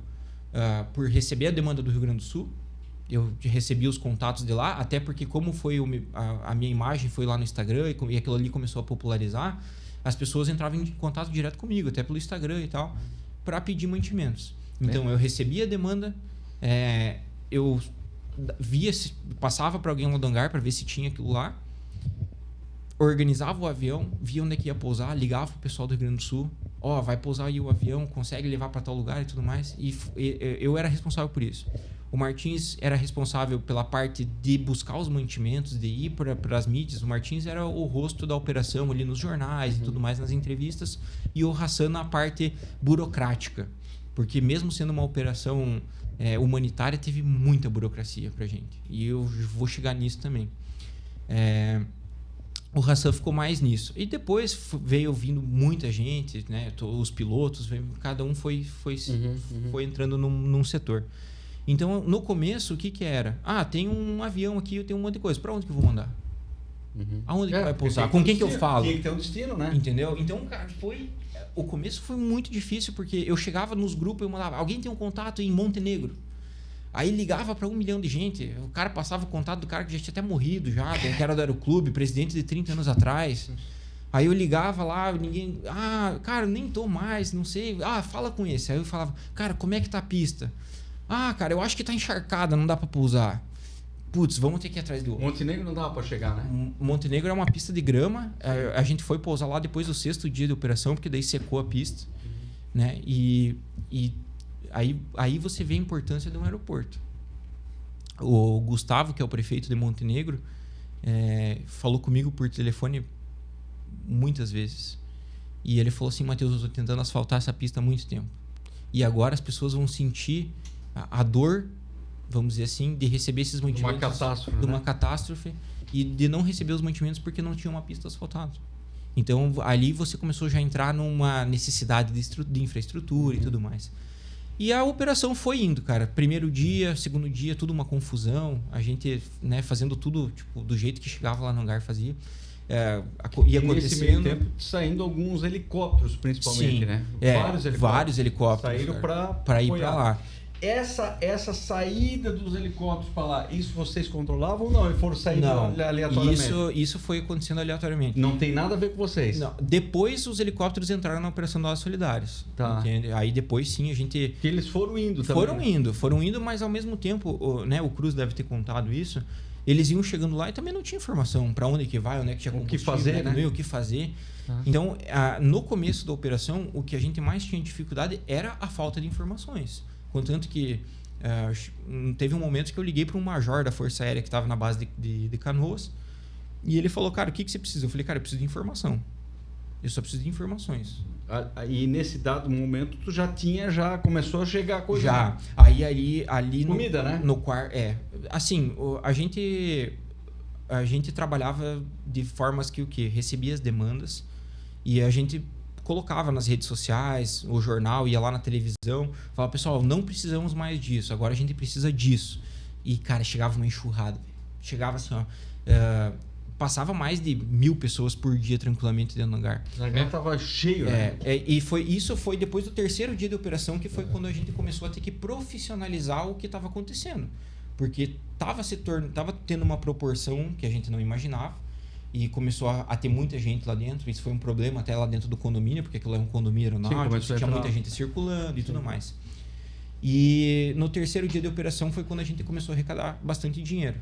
por receber a demanda do Rio Grande do Sul. Eu recebi os contatos de lá, até porque como foi a minha imagem foi lá no Instagram e aquilo ali começou a popularizar, as pessoas entravam em contato direto comigo, até pelo Instagram e tal, para pedir mantimentos. Então eu recebia a demanda, eu passava para alguém lá do hangar para ver se tinha aquilo lá, organizava o avião, via onde é que ia pousar, ligava pro pessoal do Rio Grande do Sul, vai pousar aí o avião, consegue levar para tal lugar e tudo mais, e eu era responsável por isso. O Martins era responsável pela parte de buscar os mantimentos, de ir para as mídias. O Martins era o rosto da operação ali nos jornais e tudo mais, nas entrevistas. E o Hassan na parte burocrática. Porque mesmo sendo uma operação humanitária, teve muita burocracia pra gente. E eu vou chegar nisso também. O Hassan ficou mais nisso. E depois veio vindo muita gente, né? Os pilotos, cada um foi entrando num setor. Então, no começo, o que era? Tem um avião aqui, eu tenho um monte de coisa. Para onde que eu vou mandar? Aonde que vai pousar? Com quem que eu falo? Tinha que ter um destino, né? Entendeu? Então, cara, o começo foi muito difícil, porque eu chegava nos grupos e eu mandava, alguém tem um contato em Montenegro? Aí ligava para 1 milhão de gente. O cara passava o contato do cara que já tinha até morrido já, que era do Aeroclube, presidente de 30 anos atrás. Aí eu ligava lá, ninguém... cara, nem tô mais, não sei. Fala com esse. Aí eu falava, cara, como é que tá a pista? Cara, eu acho que tá encharcada, não dá pra pousar. putz, vamos ter que ir atrás do outro. Montenegro não dava para chegar, né? Montenegro é uma pista de grama. A gente foi pousar lá depois do 6º dia de operação, porque daí secou a pista. Né? E aí você vê a importância de um aeroporto. O Gustavo, que é o prefeito de Montenegro, falou comigo por telefone muitas vezes. E ele falou assim: Matheus, eu estou tentando asfaltar essa pista há muito tempo. E agora as pessoas vão sentir a dor, vamos dizer assim, de receber esses mantimentos. De uma catástrofe e de não receber os mantimentos porque não tinha uma pista asfaltada. Então, ali você começou já a entrar numa necessidade de infraestrutura e tudo mais. E a operação foi indo, cara. Primeiro dia, segundo dia, tudo uma confusão. A gente, né, fazendo tudo tipo, do jeito que chegava lá no hangar fazia. Ia acontecendo. Nesse meio tempo, saindo alguns helicópteros, principalmente, sim, né? Vários helicópteros. Saíram para ir para lá. Essa saída dos helicópteros para lá, isso vocês controlavam ou não? E foram saindo aleatoriamente? Isso foi acontecendo aleatoriamente. Não tem nada a ver com vocês? Não. Depois os helicópteros entraram na Operação Doses Solidários. Tá. Entende? Aí depois sim a gente... Que eles foram indo também. Foram indo, mas ao mesmo tempo, o Cruz deve ter contado isso, eles iam chegando lá e também não tinha informação para onde que vai, onde é que tinha combustível, o que fazer, né? O que fazer. Então, no começo da operação, o que a gente mais tinha dificuldade era a falta de informações. Contanto que teve um momento que eu liguei para um major da Força Aérea que estava na base de Canoas e ele falou: cara, o que você precisa? Eu falei: cara, eu preciso de informação. Eu só preciso de informações. E nesse dado momento tu já começou a chegar a coisa? Já. Ali comida, né? No quarto, assim, a gente trabalhava de formas que recebia as demandas e a gente colocava nas redes sociais, o jornal ia lá na televisão, falava: pessoal, não precisamos mais disso, agora a gente precisa disso. E, cara, chegava uma enxurrada. Chegava assim, ó, passava mais de 1.000 pessoas por dia tranquilamente dentro do hangar. O hangar tava cheio, né? E isso foi depois do 3º dia de operação, que foi quando a gente começou a ter que profissionalizar o que estava acontecendo. Porque tava tendo uma proporção que a gente não imaginava. E começou a ter muita gente lá dentro. Isso foi um problema até lá dentro do condomínio, porque aquilo é um condomínio aeronáutico, tinha muita gente circulando e tudo mais. E no 3º dia de operação foi quando a gente começou a arrecadar bastante dinheiro.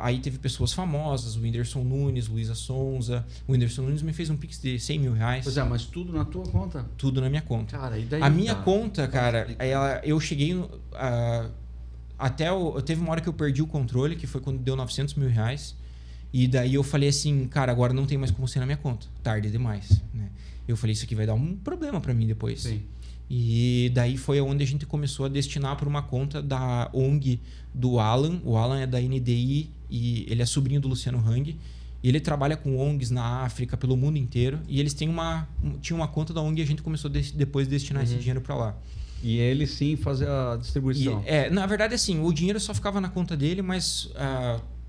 Aí teve pessoas famosas, o Whindersson Nunes, Luísa Sonza. O Whindersson Nunes me fez um pix de R$100 mil. Pois é, mas tudo na tua conta? Tudo na minha conta. Cara, e daí? A minha conta, cara, eu cheguei... teve uma hora que eu perdi o controle, que foi quando deu R$900 mil. E daí eu falei assim: cara, agora não tem mais como ser na minha conta. Tarde demais, né? Eu falei: isso aqui vai dar um problema para mim depois. Sim. E daí foi onde a gente começou a destinar para uma conta da ONG do Alan. O Alan é da NDI e ele é sobrinho do Luciano Hang. E ele trabalha com ONGs na África, pelo mundo inteiro. E eles tinham uma conta da ONG e a gente começou depois a destinar esse dinheiro para lá. E ele sim fazer a distribuição? Na verdade, assim, o dinheiro só ficava na conta dele, mas...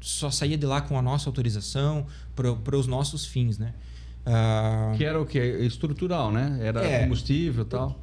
só saía de lá com a nossa autorização para os nossos fins, né? Que era o quê? Estrutural, né? Era combustível e tal?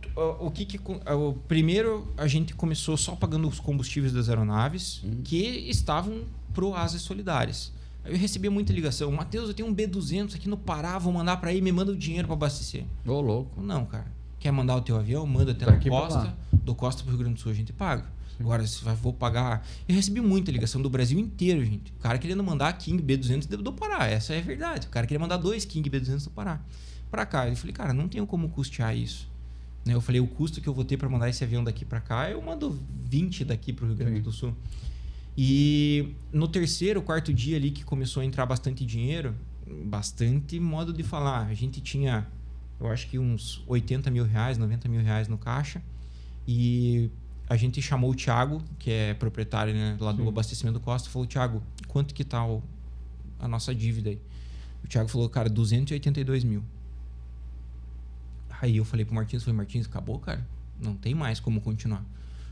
Primeiro, a gente começou só pagando os combustíveis das aeronaves que estavam pro Asas Solidárias. Eu recebia muita ligação: Matheus, eu tenho um B200 aqui no Pará, vou mandar para aí, me manda o dinheiro para abastecer. Ô, louco. Não, cara. Quer mandar o teu avião? Manda até na costa. Do Costa pro Rio Grande do Sul a gente paga. Agora, vou pagar... Eu recebi muita ligação do Brasil inteiro, gente. O cara querendo mandar King B200 do Pará. Essa é a verdade. O cara queria mandar 2 King B200 do Pará pra cá. Eu falei: cara, não tenho como custear isso. Eu falei: o custo que eu vou ter para mandar esse avião daqui para cá, eu mando 20 daqui pro Rio Grande do Sul. E no 3º, 4º dia ali que começou a entrar bastante dinheiro, bastante modo de falar. A gente tinha, eu acho que uns R$80 mil, R$90 mil no caixa. E... a gente chamou o Thiago, que é proprietário, né, lá do abastecimento do Costa, falou: Thiago, quanto que tá a nossa dívida aí? O Thiago falou: cara, 282 mil. Aí eu falei pro Martins, Martins, acabou, cara? Não tem mais como continuar.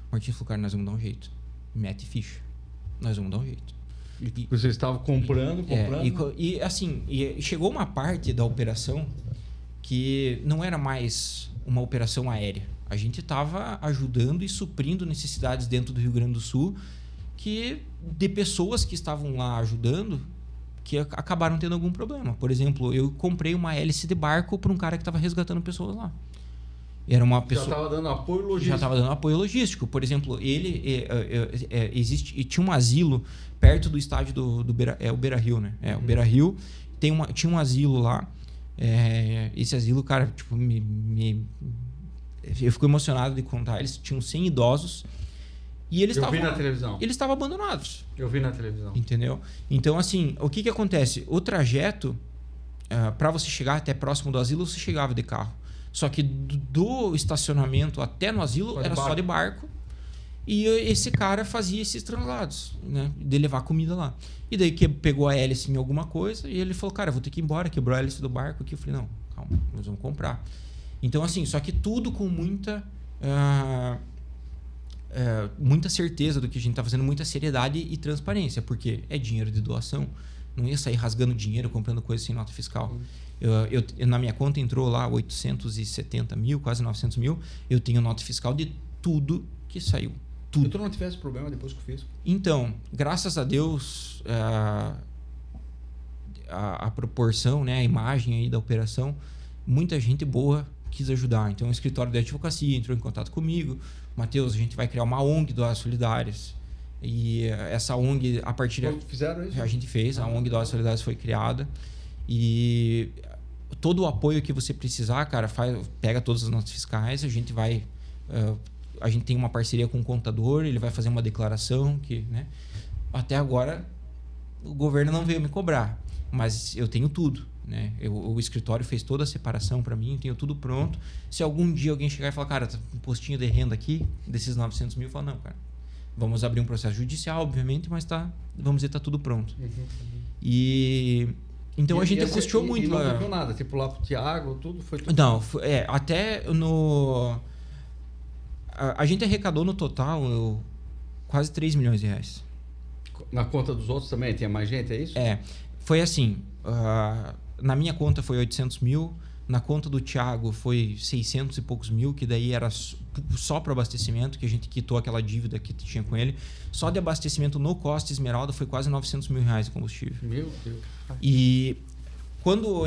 O Martins falou: cara, nós vamos dar um jeito. Mete ficha. Nós vamos dar um jeito. E vocês estavam comprando? E assim, chegou uma parte da operação que não era mais uma operação aérea. A gente estava ajudando e suprindo necessidades dentro do Rio Grande do Sul de pessoas que estavam lá ajudando que acabaram tendo algum problema. Por exemplo, eu comprei uma hélice de barco para um cara que estava resgatando pessoas lá. Era uma pessoa... Já estava dando apoio logístico. Já estava dando apoio logístico. Por exemplo, ele tinha um asilo perto do estádio do Beira-Rio, né? O Beira-Rio tinha um asilo lá. Esse asilo, cara, tipo, eu fico emocionado de contar. Eles tinham 100 idosos e eles estavam... Eu vi na televisão. Eles estavam abandonados. Eu vi na televisão. Entendeu? Então, assim, o que acontece? O trajeto, para você chegar até próximo do asilo, você chegava de carro. Só que do estacionamento até no asilo era só de barco. E esse cara fazia esses translados, né? De levar comida lá. E daí que pegou a hélice em alguma coisa e ele falou, cara, vou ter que ir embora. Quebrou a hélice do barco aqui. Eu falei, não, calma, nós vamos comprar. Então, assim, só que tudo com muita certeza do que a gente tá fazendo, muita seriedade e transparência. Porque é dinheiro de doação. Não ia sair rasgando dinheiro, comprando coisas sem nota fiscal. Na minha conta entrou lá 870 mil, quase 900 mil. Eu tenho nota fiscal de tudo que saiu. Tudo. Se tu não tivesse problema depois que eu fiz? Então, graças a Deus, a proporção, né, a imagem aí da operação, muita gente boa quis ajudar. Então, o escritório da advocacia entrou em contato comigo. Matheus, a gente vai criar uma ONG Doações Solidárias. E essa ONG, a partir fizeram isso? A gente fez, a ONG Doações Solidárias foi criada. E todo o apoio que você precisar, cara, pega todas as notas fiscais, a gente vai... a gente tem uma parceria com o contador, ele vai fazer uma declaração que, né? Até agora, o governo não veio me cobrar, mas eu tenho tudo, né? O escritório fez toda a separação para mim, tenho tudo pronto. Se algum dia alguém chegar e falar, cara, tá um postinho de renda aqui, desses 900 mil, eu falo, não, cara, vamos abrir um processo judicial, obviamente, mas vamos dizer, tá tudo pronto. E... Então a gente custeou muito. E não comprou nada, tipo lá pro Thiago, tudo foi tudo. Não, até no... A gente arrecadou no total quase 3 milhões de reais. Na conta dos outros também? Tinha mais gente, é isso? Foi assim, na minha conta foi 800 mil, na conta do Thiago foi 600 e poucos mil, que daí era só para abastecimento, que a gente quitou aquela dívida que tinha com ele. Só de abastecimento no Costa Esmeralda foi quase 900 mil reais de combustível. Meu Deus. E quando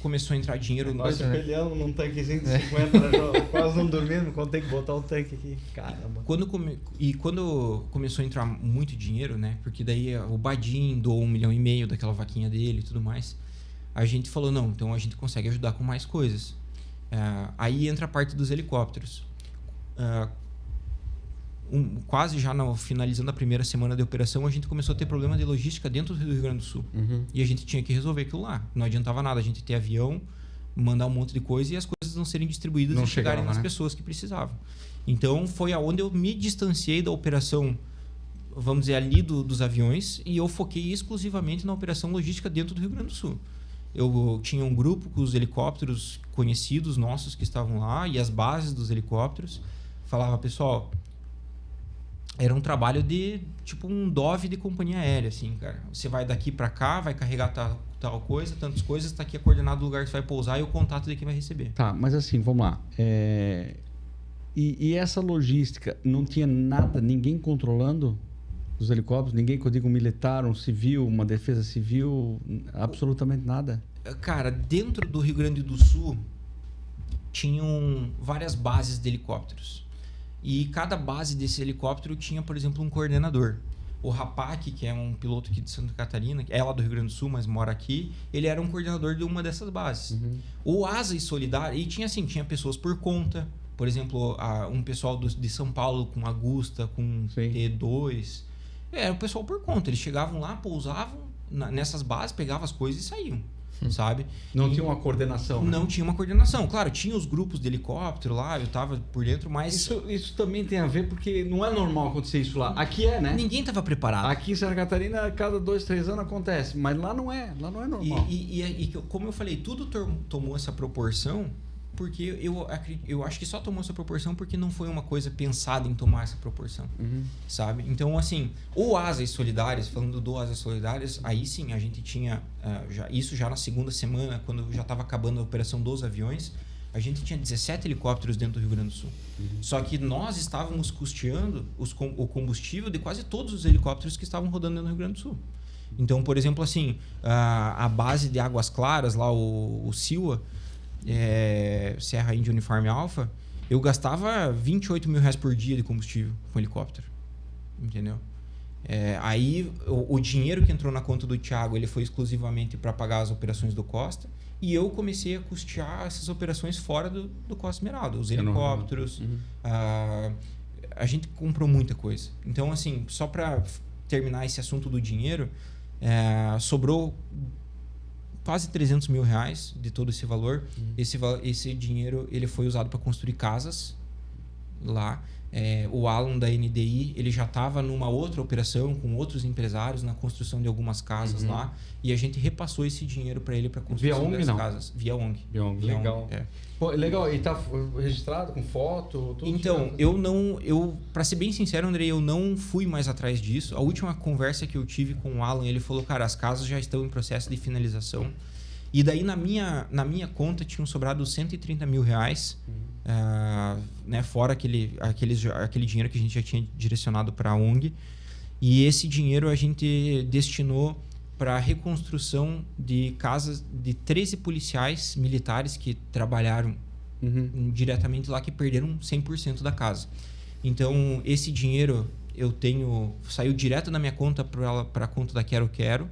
começou a entrar dinheiro... Nós peleamos num tanquezinho de 50, né? Quase não dormindo, quando tem que botar um tanque aqui. Caramba. Quando começou a entrar muito dinheiro, né? Porque daí o Badim doou 1,5 milhão daquela vaquinha dele e tudo mais. A gente falou, não, então a gente consegue ajudar com mais coisas. Aí entra a parte dos helicópteros. Quase já finalizando a primeira semana de operação, a gente começou a ter problema de logística dentro do Rio Grande do Sul. Uhum. E a gente tinha que resolver aquilo lá. Não adiantava nada a gente ter avião, mandar um monte de coisa e as coisas não serem distribuídas e chegarem nas pessoas que precisavam. Então, foi aonde eu me distanciei da operação, vamos dizer, ali dos aviões, e eu foquei exclusivamente na operação logística dentro do Rio Grande do Sul. Eu tinha um grupo com os helicópteros conhecidos nossos que estavam lá e as bases dos helicópteros. Falava, pessoal... Era um trabalho de, tipo, um Dove de companhia aérea, assim, cara. Você vai daqui para cá, vai carregar tal coisa, tantas coisas, tá aqui a coordenada do lugar que você vai pousar e o contato de quem vai receber. Tá, mas assim, vamos lá. E essa logística, não tinha nada, ninguém controlando os helicópteros? Ninguém, que eu digo, militar, um civil, uma defesa civil, absolutamente nada? Cara, dentro do Rio Grande do Sul, tinham várias bases de helicópteros. E cada base desse helicóptero tinha, por exemplo, um coordenador. O Rapac, que é um piloto aqui de Santa Catarina, é lá do Rio Grande do Sul, mas mora aqui, ele era um coordenador de uma dessas bases. Uhum. O Asa e Solidário, e tinha pessoas por conta. Por exemplo, um pessoal de São Paulo com Agusta, com T2. Era o pessoal por conta. Eles chegavam lá, pousavam nessas bases, pegavam as coisas e saíam. Sabe? Não tinha uma coordenação. Não tinha uma coordenação. Claro, tinha os grupos de helicóptero lá, eu tava por dentro, mas... Isso também tem a ver porque não é normal acontecer isso lá. Aqui é, né? Ninguém tava preparado. Aqui em Santa Catarina, a cada 2, 3 anos acontece, mas lá não é normal. E como eu falei, tudo tomou essa proporção porque eu acho que só tomou essa proporção porque não foi uma coisa pensada em tomar essa proporção, sabe? Então, assim, o Asas Solidárias, falando do Asas Solidárias, aí sim, a gente tinha, isso já na segunda semana, quando já estava acabando a operação dos aviões, a gente tinha 17 helicópteros dentro do Rio Grande do Sul. Só que nós estávamos custeando o combustível de quase todos os helicópteros que estavam rodando dentro do Rio Grande do Sul. Então, por exemplo, assim, a base de Águas Claras, lá o Silva, Serra Índia Uniforme Alpha, Eu gastava 28 mil reais por dia de combustível com helicóptero. Entendeu? Aí o dinheiro que entrou na conta do Thiago, ele foi exclusivamente para pagar as operações do Costa. E eu comecei a custear essas operações fora do Costa Esmeralda. Os helicópteros. A gente comprou muita coisa. Então, assim, só para terminar esse assunto do dinheiro, sobrou quase 300 mil reais de todo esse valor. Esse dinheiro ele foi usado para construir casas lá. O Alan da NDI, ele já estava numa outra operação com outros empresários na construção de algumas casas lá, e a gente repassou esse dinheiro para ele para construção das casas. Via ONG. Legal. Pô, legal, e tá registrado com foto? Tudo então, eu para ser bem sincero, André, eu não fui mais atrás disso. A última conversa que eu tive com o Alan, ele falou, cara, as casas já estão em processo de finalização. E daí na minha conta tinham sobrado 130 mil reais, né, fora aquele dinheiro que a gente já tinha direcionado para a ONG. E esse dinheiro a gente destinou para a reconstrução de casas de 13 policiais militares que trabalharam diretamente lá, que perderam 100% da casa. Então, esse dinheiro saiu direto da minha conta para a conta da Quero Quero.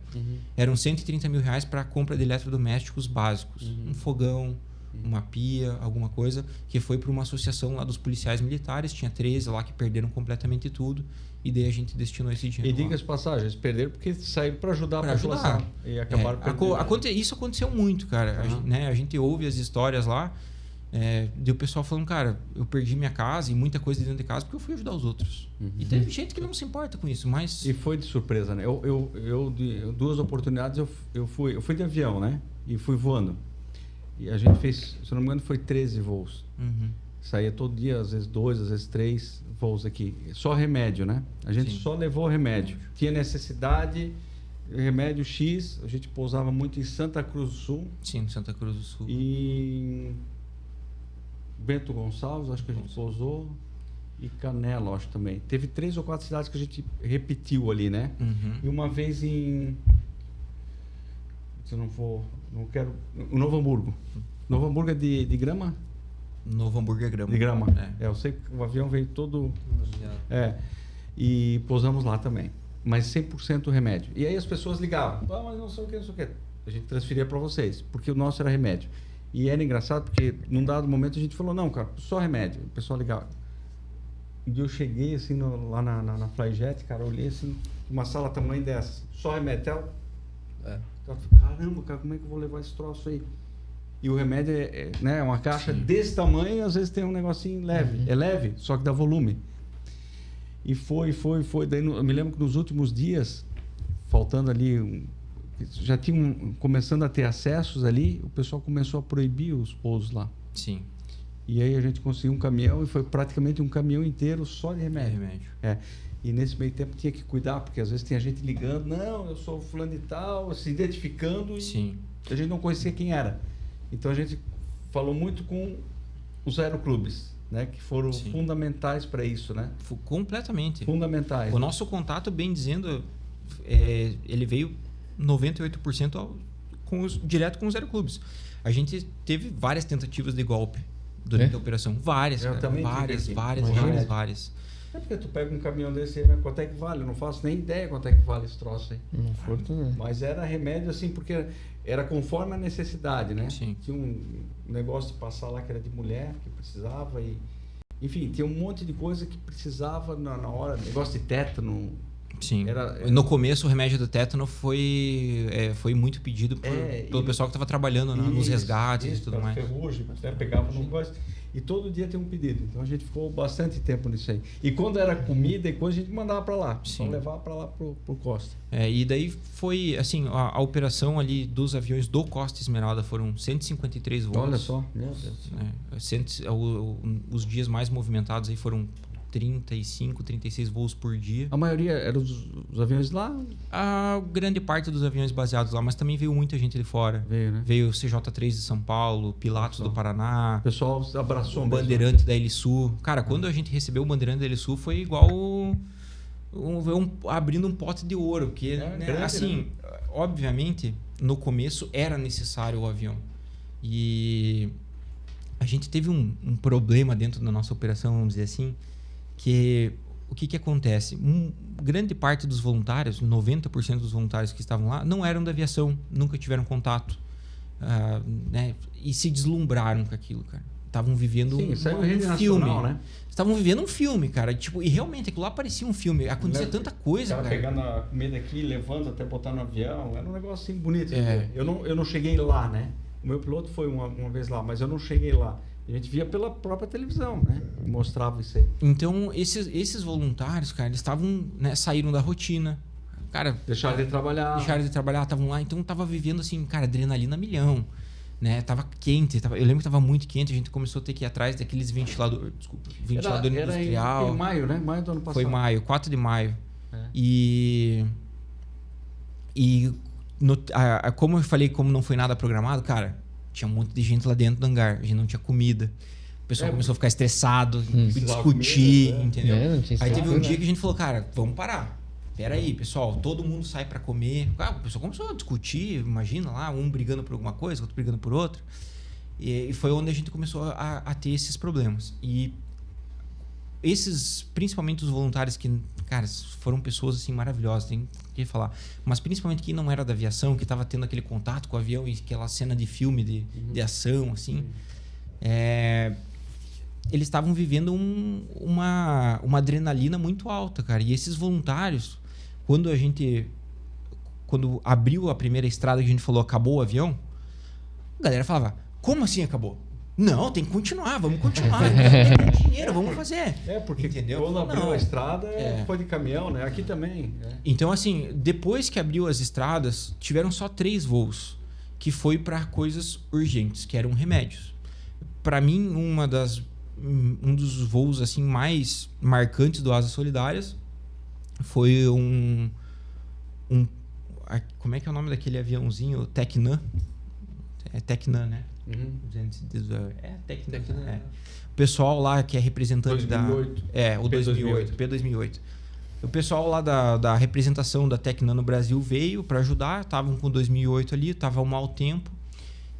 Eram 130 mil reais para a compra de eletrodomésticos básicos. Um fogão, uma pia, alguma coisa, que foi para uma associação lá dos policiais militares. Tinha 13 lá que perderam completamente tudo. E daí a gente destinou esse dinheiro. E diga as passagens, perderam porque saíram para ajudar a população. E acabaram perdendo. Isso aconteceu muito, cara. A gente ouve as histórias lá. O pessoal falando, cara, eu perdi minha casa e muita coisa dentro de casa porque eu fui ajudar os outros. E teve gente que não se importa com isso, mas... E foi de surpresa, né? De 2 oportunidades eu fui de avião, né? E fui voando. E a gente fez, se não me engano, foi 13 voos. Saía todo dia, às vezes 2, às vezes 3 voos aqui. Só remédio, né? A gente só levou remédio. Tinha necessidade, remédio X. A gente pousava muito em Santa Cruz do Sul. Sim, Santa Cruz do Sul. E Bento Gonçalves, acho que a gente pousou. E Canela, acho também. Teve 3 ou 4 cidades que a gente repetiu ali, né? E uma vez em... Não quero... O Novo Hamburgo. Novo Hamburgo é de grama? Novo Hamburgo é grama. De grama. Eu sei que o avião veio todo... E pousamos lá também. Mas 100% remédio. E aí as pessoas ligavam. Mas não sei o que, não sei o que. A gente transferia para vocês, porque o nosso era remédio. E era engraçado porque num dado momento a gente falou, não, cara, só remédio. O pessoal ligava. E eu cheguei assim lá na Flyjet, cara, olhei assim, uma sala tamanho dessa, só remédio. Caramba, cara, como é que eu vou levar esse troço aí? E o remédio é uma caixa desse tamanho e às vezes tem um negocinho leve. É leve, só que dá volume. E foi. Daí eu me lembro que nos últimos dias, faltando ali, já tinham começando a ter acessos ali, o pessoal começou a proibir os pousos lá. Sim. E aí a gente conseguiu um caminhão e foi praticamente um caminhão inteiro só de remédio. E nesse meio tempo tinha que cuidar, porque às vezes tinha gente ligando, não, eu sou fulano e tal, se identificando. Sim. E a gente não conhecia quem era. Então a gente falou muito com os aeroclubes, né, que foram fundamentais para isso, né? Completamente. Fundamentais. O nosso contato, bem dizendo, ele veio 98% direto com os aeroclubes. A gente teve várias tentativas de golpe durante a operação. Várias, eu também várias. É porque tu pega um caminhão desse aí, quanto é que vale? Eu não faço nem ideia quanto é que vale esse troço aí. Mas era remédio assim, porque era conforme a necessidade, né? Sim. Tinha um negócio de passar lá que era de mulher, que precisava enfim, tinha um monte de coisa que precisava na hora, negócio de tétano. Sim. No começo o remédio do tétano foi muito pedido pelo pessoal que estava trabalhando nos resgates e tudo mais. Ferrugem, pegava no negócio. E todo dia tem um pedido. Então a gente ficou bastante tempo nisso aí. E quando era comida e coisa, a gente mandava para lá. Só levava para lá pro Costa. E daí foi, assim, a operação ali dos aviões do Costa Esmeralda foram 153 voos. Olha só, meu Deus. Os dias mais movimentados aí foram 35, 36 voos por dia. A maioria eram os aviões lá? A grande parte dos aviões baseados lá, mas também veio muita gente de fora. Veio, né? Veio o CJ3 de São Paulo, Pilatos do Paraná. O pessoal abraçou o Bandeirante da Helisul. Cara, quando a gente recebeu o Bandeirante da Helisul foi igual abrindo um pote de ouro. Porque, assim, obviamente, no começo era necessário o avião. E a gente teve um problema dentro da nossa operação, vamos dizer assim, que o que acontece? Grande parte dos voluntários, 90% dos voluntários que estavam lá, não eram da aviação, nunca tiveram contato, né? E se deslumbraram com aquilo, cara. Estavam vivendo um filme, né? Estavam vivendo um filme, cara. Tipo, e realmente aquilo lá parecia um filme. Acontecia tanta coisa, cara. Pegando a comida aqui, levando até botar no avião. Era um negócio assim bonito. Eu não cheguei lá, né? O meu piloto foi uma vez lá, mas eu não cheguei lá. A gente via pela própria televisão, né? Mostrava isso aí. Então, esses voluntários, cara, eles estavam, né, saíram da rotina. Cara, deixaram de trabalhar, estavam lá. Então, tava vivendo assim, cara, adrenalina milhão. Né? Tava quente, eu lembro que tava muito quente, a gente começou a ter que ir atrás daqueles ventilador industrial. Era em maio, né? Maio do ano passado. Foi maio, 4 de maio. Como eu falei, como não foi nada programado, cara, tinha um monte de gente lá dentro do hangar, a gente não tinha comida. O pessoal começou a ficar estressado, discutir, comida, entendeu? Aí teve um dia que a gente falou, cara, vamos parar. Pera aí, pessoal, todo mundo sai para comer. O pessoal começou a discutir, imagina lá, um brigando por alguma coisa, outro brigando por outra. E foi onde a gente começou a ter esses problemas. E principalmente os voluntários que, cara, foram pessoas assim maravilhosas, tem que falar. Mas principalmente quem não era da aviação, que estava tendo aquele contato com o avião e aquela cena de filme de ação, assim. Eles estavam vivendo uma adrenalina muito alta, cara. E esses voluntários, quando abriu a primeira estrada que a gente falou, acabou o avião, a galera falava, como assim acabou? Não, tem que continuar, vamos continuar. Tem dinheiro, vamos fazer. Porque entendeu? Quando abriu a estrada, foi de caminhão, né? Aqui também. Então, assim, depois que abriu as estradas, tiveram só 3 voos, que foi para coisas urgentes, que eram remédios. Para mim, um dos voos assim mais marcantes do Asas Solidárias foi como é que é o nome daquele aviãozinho? Tecnam. É Tecnam, né? Tecnam. O pessoal lá que é representante 2008. o P2008. O pessoal lá da representação da Tecnam no Brasil veio para ajudar, estavam com 2008 ali, tava um mau tempo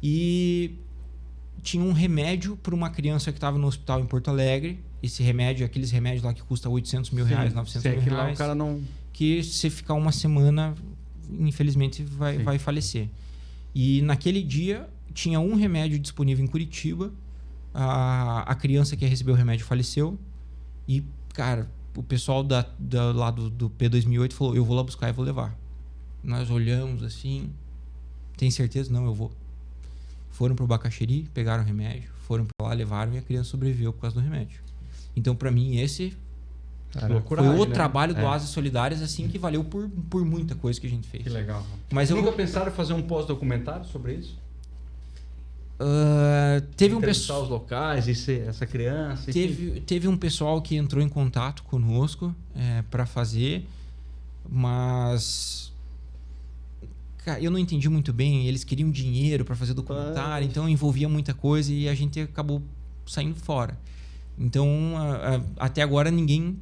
e tinha um remédio para uma criança que estava no hospital em Porto Alegre. Esse remédio, aqueles remédios lá que custa 800 mil reais, 900 mil reais. Lá o cara não... Que se ficar uma semana, infelizmente, vai falecer. E naquele dia, tinha um remédio disponível em Curitiba. A criança que recebeu o remédio faleceu. E, cara, o pessoal lá do P2008 falou, eu vou lá buscar e vou levar. Nós olhamos assim, tem certeza? Não, eu vou. Foram pro Bacaxiri, pegaram o remédio, foram pra lá, levaram e a criança sobreviveu por causa do remédio. Então, pra mim, esse foi o trabalho do Asas Solidárias, assim, que valeu por muita coisa que a gente fez. Que legal. Mas nunca pensaram em fazer um pós-documentário sobre isso? Teve um pessoal os locais, essa criança. Teve um pessoal que entrou em contato conosco para fazer, mas eu não entendi muito bem. Eles queriam dinheiro para fazer documentário, então envolvia muita coisa e a gente acabou saindo fora. Então até agora ninguém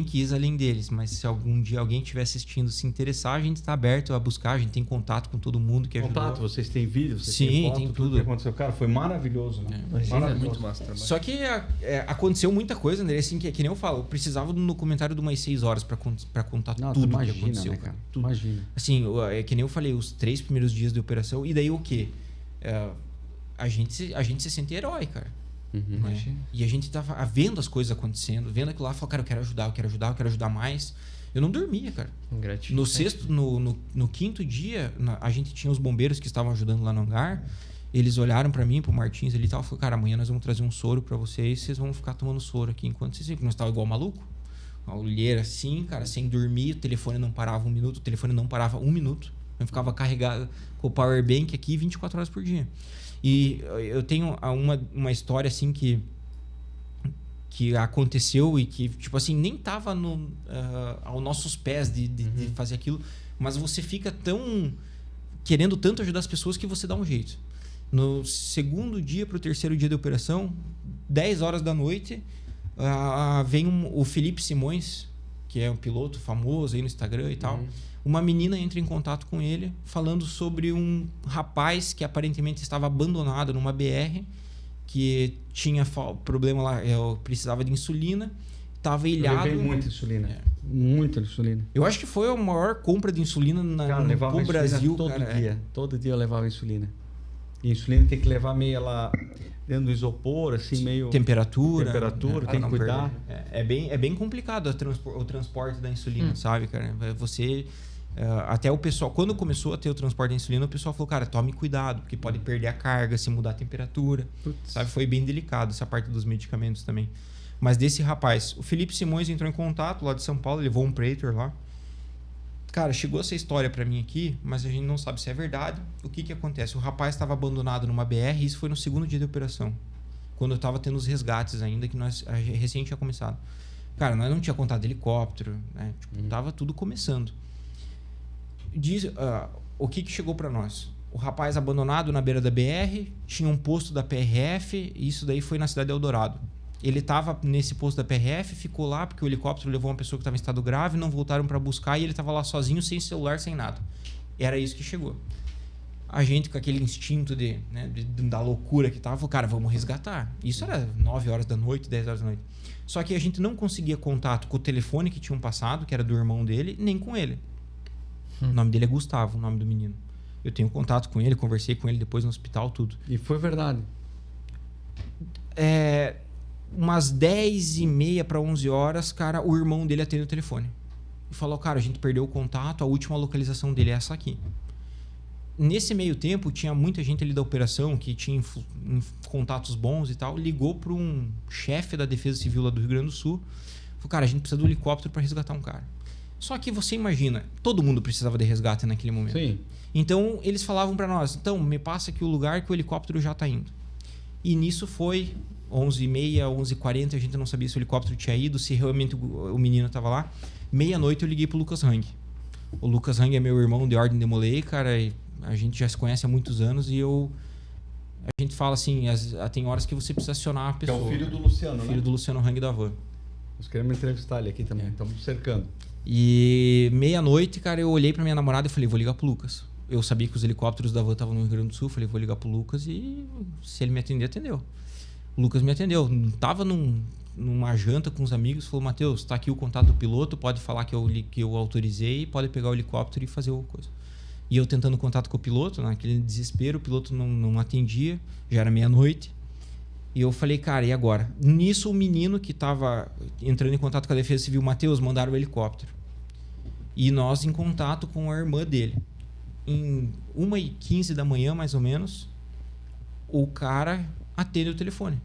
quis além deles, mas se algum dia alguém estiver assistindo, se interessar, a gente está aberto a buscar, a gente tem contato com todo mundo que ajudou. Contato, vocês têm vídeos? Sim, tem tudo. Que aconteceu, cara, foi maravilhoso, né? Maravilhoso. Muito massa trabalho. Só que aconteceu muita coisa, André, assim, que nem eu falo, eu precisava de um documentário de umas 6 horas para contar tudo o que aconteceu. Né, cara? Tudo. Imagina. Assim, que nem eu falei, os 3 primeiros dias de operação, e daí o quê? A gente se sente herói, cara. Né? E a gente tava vendo as coisas acontecendo, vendo aquilo lá, falou, cara, eu quero ajudar mais. Eu não dormia, cara. No 5º dia, a gente tinha os bombeiros que estavam ajudando lá no hangar. Eles olharam pra mim, pro Martins ali e tal, e falaram, cara, amanhã nós vamos trazer um soro pra vocês, vocês vão ficar tomando soro aqui enquanto vocês... Nós tava igual maluco. Uma olheira assim, cara, sem dormir, o telefone não parava 1 minuto, eu ficava carregado com o power bank aqui 24 horas por dia. E eu tenho uma história assim que aconteceu e que, tipo assim, nem tava aos nossos pés de fazer aquilo, mas você fica querendo tanto ajudar as pessoas que você dá um jeito. No 2º dia pro 3º dia de operação, 10 horas da noite, vem o Felipe Simões, que é um piloto famoso aí no Instagram e tal. Uma menina entra em contato com ele falando sobre um rapaz que aparentemente estava abandonado numa BR que tinha problema lá, eu precisava de insulina, estava ilhado. Eu levei muita insulina. Muita insulina. Eu acho que foi a maior compra de insulina no Brasil. Todo dia eu levava insulina. E insulina tem que levar meio lá dentro do isopor, assim, meio... Temperatura, tem que cuidar. É bem complicado o transporte da insulina, sabe, cara? Você... até o pessoal, quando começou a ter o transporte da insulina, o pessoal falou, cara, tome cuidado, porque pode perder a carga se mudar a temperatura. Sabe? Foi bem delicado essa parte dos medicamentos também. Mas desse rapaz, o Felipe Simões entrou em contato lá de São Paulo, levou um Praetor lá. Cara, chegou essa história pra mim aqui, mas a gente não sabe se é verdade. O que acontece? O rapaz estava abandonado numa BR, e isso foi no segundo dia de operação. Quando eu tava tendo os resgates ainda, que a recente tinha começado. Cara, nós não tinha contato helicóptero, né? Tipo, tava tudo começando. O que chegou para nós? O rapaz abandonado na beira da BR, tinha um posto da PRF, e isso daí foi na cidade de Eldorado. Ele estava nesse posto da PRF, ficou lá porque o helicóptero levou uma pessoa que estava em estado grave, não voltaram para buscar e ele estava lá sozinho, sem celular, sem nada. Era isso que chegou. A gente, com aquele instinto da loucura que tava, falou, cara, vamos resgatar. Isso era 9 horas da noite, 10 horas da noite. Só que a gente não conseguia contato com o telefone que tinham passado, que era do irmão dele, nem com ele. O nome dele é Gustavo, o nome do menino. Eu tenho contato com ele, conversei com ele depois no hospital, tudo. E foi verdade? Umas 10h30 para 11 horas, cara, o irmão dele atende o telefone. E falou, cara, a gente perdeu o contato, a última localização dele é essa aqui. Nesse meio tempo, tinha muita gente ali da operação que tinha contatos bons e tal, ligou para um chefe da Defesa Civil lá do Rio Grande do Sul. Falou, cara, a gente precisa do helicóptero para resgatar um cara. Só que você imagina, todo mundo precisava de resgate naquele momento. Sim. Então, eles falavam para nós, então, me passa aqui o lugar que o helicóptero já está indo. E nisso foi 11h30, 11h40, a gente não sabia se o helicóptero tinha ido, se realmente o menino estava lá. Meia-noite eu liguei pro Lucas Hang. O Lucas Hang é meu irmão de Ordem de Molay, cara, e a gente já se conhece há muitos anos e a gente fala assim, tem horas que você precisa acionar a pessoa. Que é o filho do Luciano, filho do Luciano Hang da Van. Nós queremos entrevistar ele aqui também, estamos cercando. E meia-noite, cara, eu olhei pra minha namorada e falei, vou ligar pro Lucas. Eu sabia que os helicópteros da Van estavam no Rio Grande do Sul, falei, vou ligar pro Lucas e se ele me atender, atendeu. O Lucas me atendeu. Tava numa janta com os amigos, falou, Matheus, tá aqui o contato do piloto, pode falar que eu autorizei, pode pegar o helicóptero e fazer alguma coisa. E eu tentando contato com o piloto, naquele desespero, o piloto não atendia, já era meia-noite. E eu falei, cara, e agora? Nisso, o menino que estava entrando em contato com a Defesa Civil, Matheus, mandaram o helicóptero. E nós em contato com a irmã dele. Em 1h15 da manhã, mais ou menos, o cara atende o telefone.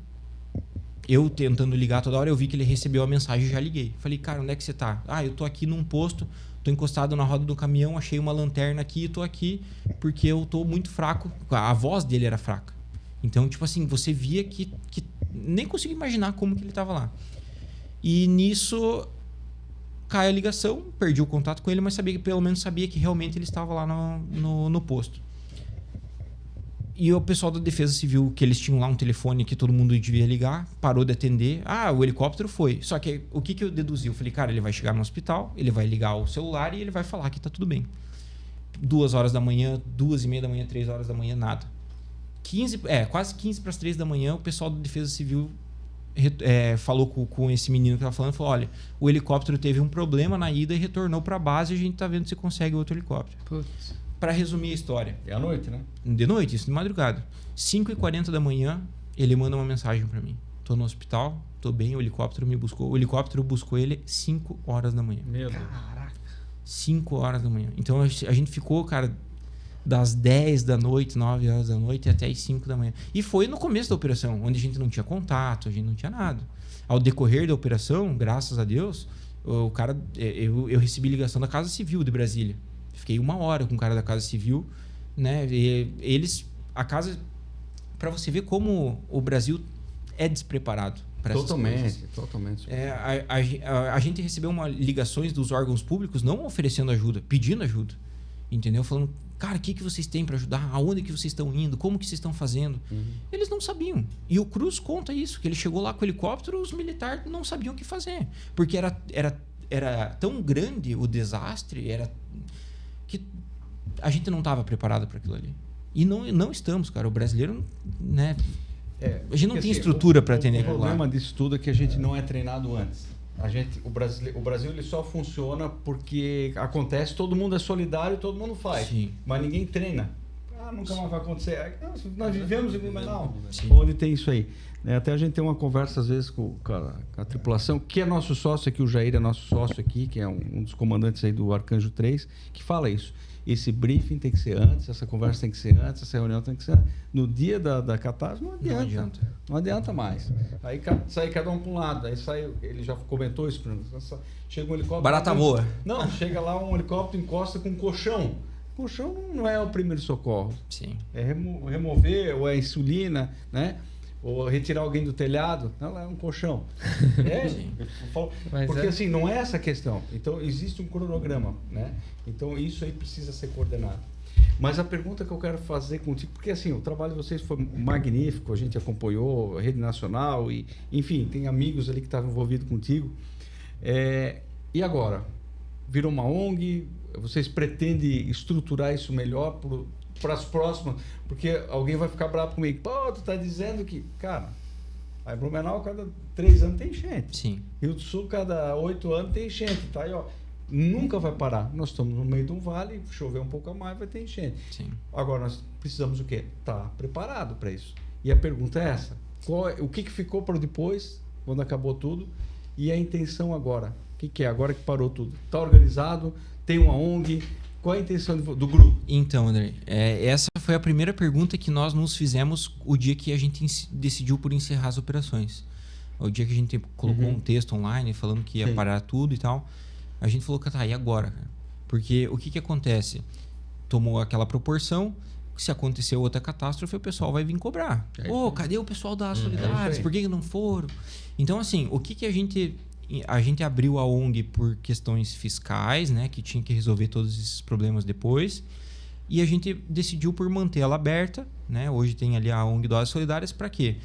Eu tentando ligar toda hora, eu vi que ele recebeu a mensagem e já liguei. Falei, cara, onde é que você tá? Eu tô aqui num posto, tô encostado na roda do caminhão, achei uma lanterna aqui e tô aqui porque eu tô muito fraco. A voz dele era fraca. Então, tipo assim, você via que nem conseguia imaginar como que ele tava lá. E nisso cai a ligação, perdi o contato com ele, mas pelo menos sabia que realmente ele estava lá no posto. E o pessoal da Defesa Civil, que eles tinham lá um telefone que todo mundo devia ligar, parou de atender. O helicóptero foi. Só que o que eu deduzi? Eu falei, cara, ele vai chegar no hospital, ele vai ligar o celular e ele vai falar que tá tudo bem. 2 horas da manhã, 2h30 da manhã, 3 horas da manhã, nada. Quase 15 para as 3 da manhã, o pessoal da Defesa Civil falou com esse menino que estava falando, falou, olha, o helicóptero teve um problema na ida e retornou para a base e a gente tá vendo se consegue outro helicóptero. Putz. Para resumir a história. É à noite, né? De noite, isso de madrugada. 5h40 da manhã, ele manda uma mensagem para mim. Tô no hospital, tô bem, o helicóptero me buscou. O helicóptero buscou ele 5 horas da manhã. Meu Deus. Caraca. 5 horas da manhã. Então a gente ficou, cara, das 10 da noite, 9 horas da noite até as 5 da manhã. E foi no começo da operação, onde a gente não tinha contato, a gente não tinha nada. Ao decorrer da operação, graças a Deus, o cara, eu recebi ligação da Casa Civil de Brasília. Fiquei 1 hora com o cara da Casa Civil, né? E a casa, para você ver como o Brasil é despreparado para essas coisas. Totalmente. A gente recebeu ligações dos órgãos públicos não oferecendo ajuda, pedindo ajuda, entendeu? Falando, cara, o que vocês têm para ajudar? Aonde que vocês estão indo? Como que vocês estão fazendo? Eles não sabiam. E o Cruz conta isso, que ele chegou lá com o helicóptero, os militares não sabiam o que fazer, porque era tão grande o desastre, que a gente não estava preparado para aquilo ali. E não estamos, cara. O brasileiro, né? A gente não tem estrutura para atender aquilo lá. O problema disso tudo é que a gente não é treinado antes. O Brasil ele só funciona porque acontece, todo mundo é solidário, todo mundo faz. Sim. Mas ninguém treina. Nunca mais vai acontecer. Nós vivemos em Blumenau, onde tem isso aí. Até a gente tem uma conversa às vezes com a tripulação, que é nosso sócio aqui, o Jair é nosso sócio aqui, que é um dos comandantes aí do Arcanjo 3, que fala isso. Esse briefing tem que ser antes, essa conversa tem que ser antes, essa reunião tem que ser antes. No dia da catástrofe não adianta mais. Aí sai cada um para um lado, aí sai, ele já comentou isso, chega um helicóptero... Barata voa. Não, chega lá um helicóptero, encosta com um colchão. O colchão não é o primeiro socorro. Sim. É remover, ou é insulina, né? Ou retirar alguém do telhado. Não, é um colchão. Porque assim, não é essa a questão. Então, existe um cronograma, né? Então, isso aí precisa ser coordenado. Mas a pergunta que eu quero fazer contigo, porque assim, o trabalho de vocês foi magnífico, a gente acompanhou, a Rede Nacional, e enfim, tem amigos ali que estavam envolvidos contigo. E agora? Virou uma ONG? Vocês pretendem estruturar isso melhor para as próximas? Porque alguém vai ficar bravo comigo. Pô, tu tá dizendo que... Cara, aí Blumenau cada 3 anos tem enchente. Sim. Rio do Sul cada 8 anos tem enchente. Tá aí, ó. Nunca vai parar. Nós estamos no meio de um vale, chover um pouco a mais, vai ter enchente. Sim. Agora, nós precisamos o quê? Tá preparado para isso. E a pergunta é essa. O que ficou para depois, quando acabou tudo? E a intenção agora? O que é agora que parou tudo? Está organizado? Tem uma ONG? Qual é a intenção do grupo? Então, André, essa foi a primeira pergunta que nós nos fizemos o dia que a gente decidiu por encerrar as operações. O dia que a gente colocou um texto online falando que ia parar tudo e tal. A gente falou, tá, e agora? Cara? Porque o que acontece? Tomou aquela proporção, se acontecer outra catástrofe, o pessoal vai vir cobrar. Cadê o pessoal da Solidárias? Por que não foram? Então, assim, o que a gente abriu a ONG por questões fiscais, né, que tinha que resolver todos esses problemas depois, e a gente decidiu por manter ela aberta, né? Hoje tem ali a ONG Doses Solidárias, para quê?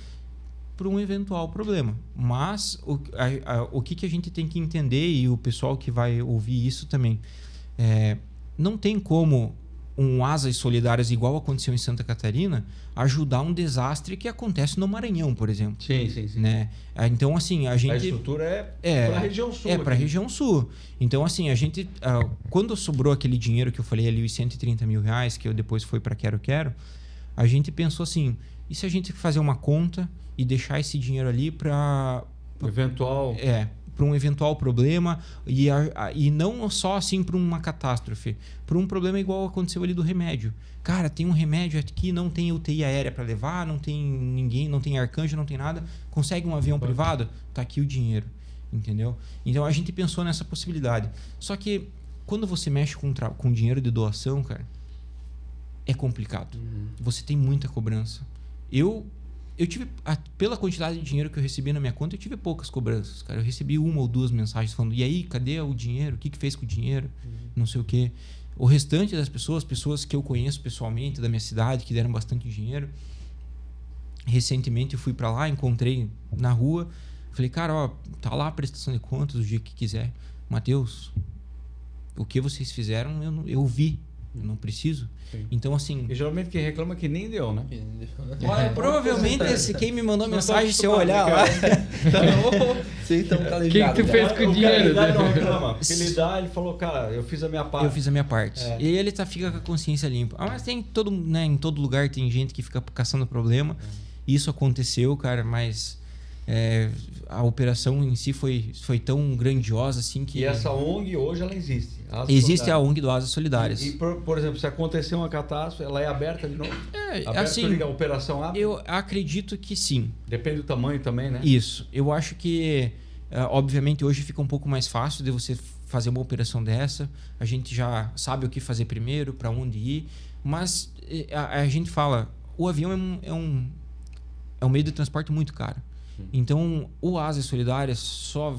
Para um eventual problema. Mas o que a gente tem que entender, e o pessoal que vai ouvir isso também, não tem como um Asas Solidárias igual aconteceu em Santa Catarina ajudar um desastre que acontece no Maranhão, por exemplo. Sim. Né? Então, assim, a estrutura é para a região sul. Para a região sul. Então, assim, a gente... quando sobrou aquele dinheiro que eu falei ali, os 130 mil reais, que eu depois fui para Quero Quero, a gente pensou assim, e se a gente fazer uma conta e deixar esse dinheiro ali para... Eventual... para um eventual problema e não só assim para uma catástrofe, para um problema igual aconteceu ali do remédio. Cara, tem um remédio aqui, não tem UTI aérea para levar, não tem ninguém, não tem arcanjo, não tem nada, consegue um avião privado? Tá aqui o dinheiro, entendeu? Então a gente pensou nessa possibilidade. Só que quando você mexe com dinheiro de doação, cara, é complicado. Você tem muita cobrança. Eu tive, pela quantidade de dinheiro que eu recebi na minha conta, eu tive poucas cobranças, cara. Eu recebi 1 ou 2 mensagens falando, e aí, cadê o dinheiro? O que fez com o dinheiro? Não sei o quê. O restante das pessoas que eu conheço pessoalmente, da minha cidade, que deram bastante dinheiro, recentemente eu fui pra lá, encontrei na rua, falei, cara, ó, tá lá a prestação de contas, o dia que quiser. Mateus, o que vocês fizeram, eu vi. Eu não preciso. Sim. Então, assim... E geralmente quem reclama que nem deu, né? Provavelmente quem me mandou mensagem, se eu olhar lá... O que tu fez com o dinheiro? Ele não reclama. Porque ele falou, cara, eu fiz a minha parte. Eu fiz a minha parte. E ele fica com a consciência limpa. Mas tem em todo lugar tem gente que fica caçando problema. Isso aconteceu, cara, mas... a operação em si foi tão grandiosa assim que... E essa ONG hoje ela existe? Existe a ONG do Asas Solidárias. E por exemplo, se acontecer uma catástrofe, ela é aberta de novo? Assim, a operação abre? Eu acredito que sim. Depende do tamanho também, né? Isso. Eu acho que, obviamente, hoje fica um pouco mais fácil de você fazer uma operação dessa. A gente já sabe o que fazer primeiro, para onde ir. Mas a gente fala, o avião é um meio de transporte muito caro. Então, o Asas Solidárias só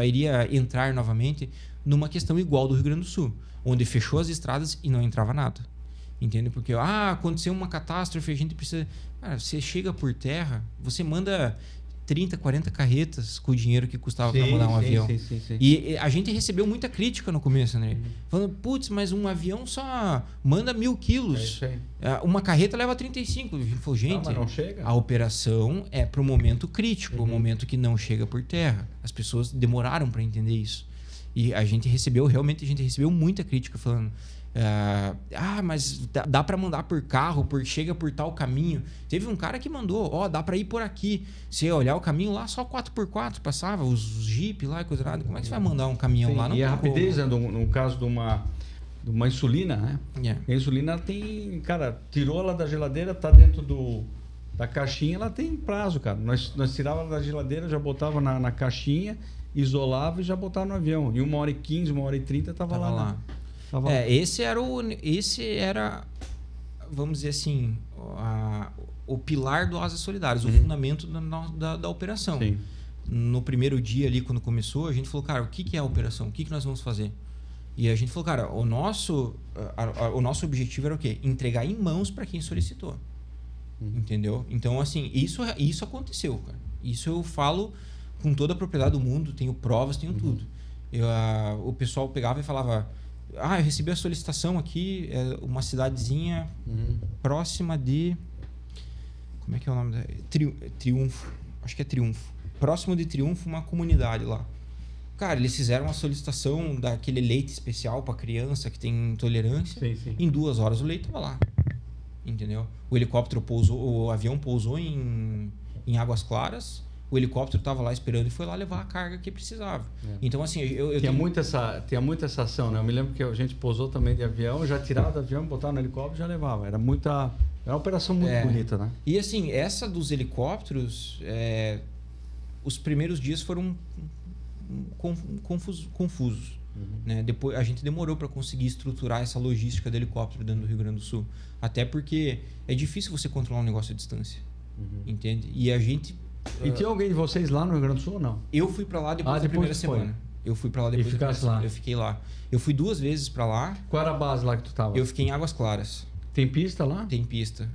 iria entrar novamente numa questão igual do Rio Grande do Sul, onde fechou as estradas e não entrava nada. Entende? Porque aconteceu uma catástrofe, a gente precisa... Cara, você chega por terra, você manda 30, 40 carretas com o dinheiro que custava para mandar um avião. Sim. E a gente recebeu muita crítica no começo, André. Falando, putz, mas um avião só manda 1.000 quilos. Isso aí. Uma carreta leva 35. A gente falou, gente, mas não chega. A operação é para o momento crítico, o momento que não chega por terra. As pessoas demoraram para entender isso. E a gente recebeu muita crítica falando... mas dá para mandar por carro, chega por tal caminho. Teve um cara que mandou, dá para ir por aqui. Se olhar o caminho lá, só 4x4 passava, os Jeep lá e coisa nada. Como é que você vai mandar um caminhão lá? Não e a rapidez, né, no caso de uma insulina, né? A insulina tem, cara, tirou ela da geladeira, tá dentro da caixinha, ela tem prazo, cara. Nós tirava ela da geladeira, já botava na caixinha, isolava e já botava no avião. E 1h15, 1h30 tava lá. Esse era, vamos dizer assim, o pilar do Asas Solidárias, o fundamento da operação. Sim. No primeiro dia ali, quando começou, a gente falou, cara, o que é a operação? O que nós vamos fazer? E a gente falou, cara, o nosso objetivo era o quê? Entregar em mãos para quem solicitou. Entendeu? Então, assim, isso aconteceu, cara. Isso eu falo com toda a propriedade do mundo, tenho provas, tenho tudo. O pessoal pegava e falava... eu recebi a solicitação aqui, uma cidadezinha próxima de... Como é que é o nome da... Triunfo. Acho que é Triunfo. Próximo de Triunfo, uma comunidade lá. Cara, eles fizeram uma solicitação daquele leite especial para criança que tem intolerância. Sim. Em 2 horas o leite estava lá. Entendeu? O avião pousou em Águas Claras. O helicóptero estava lá esperando e foi lá levar a carga que precisava. Então, assim, tinha muito essa ação, né? Eu me lembro que a gente pousou também de avião, já tirava do avião, botava no helicóptero e já levava. Era uma operação muito bonita, né? E, assim, essa dos helicópteros, os primeiros dias foram confusos. Né? Depois, a gente demorou para conseguir estruturar essa logística do helicóptero dentro do Rio Grande do Sul. Até porque é difícil você controlar um negócio à distância. Entende? E a gente... E tinha alguém de vocês lá no Rio Grande do Sul ou não? Eu fui para lá depois da primeira semana. Eu fui para lá depois da primeira semana. Eu fiquei lá. Eu fui 2 vezes para lá. Qual era a base lá que tu tava? Eu fiquei em Águas Claras. Tem pista lá? Tem pista.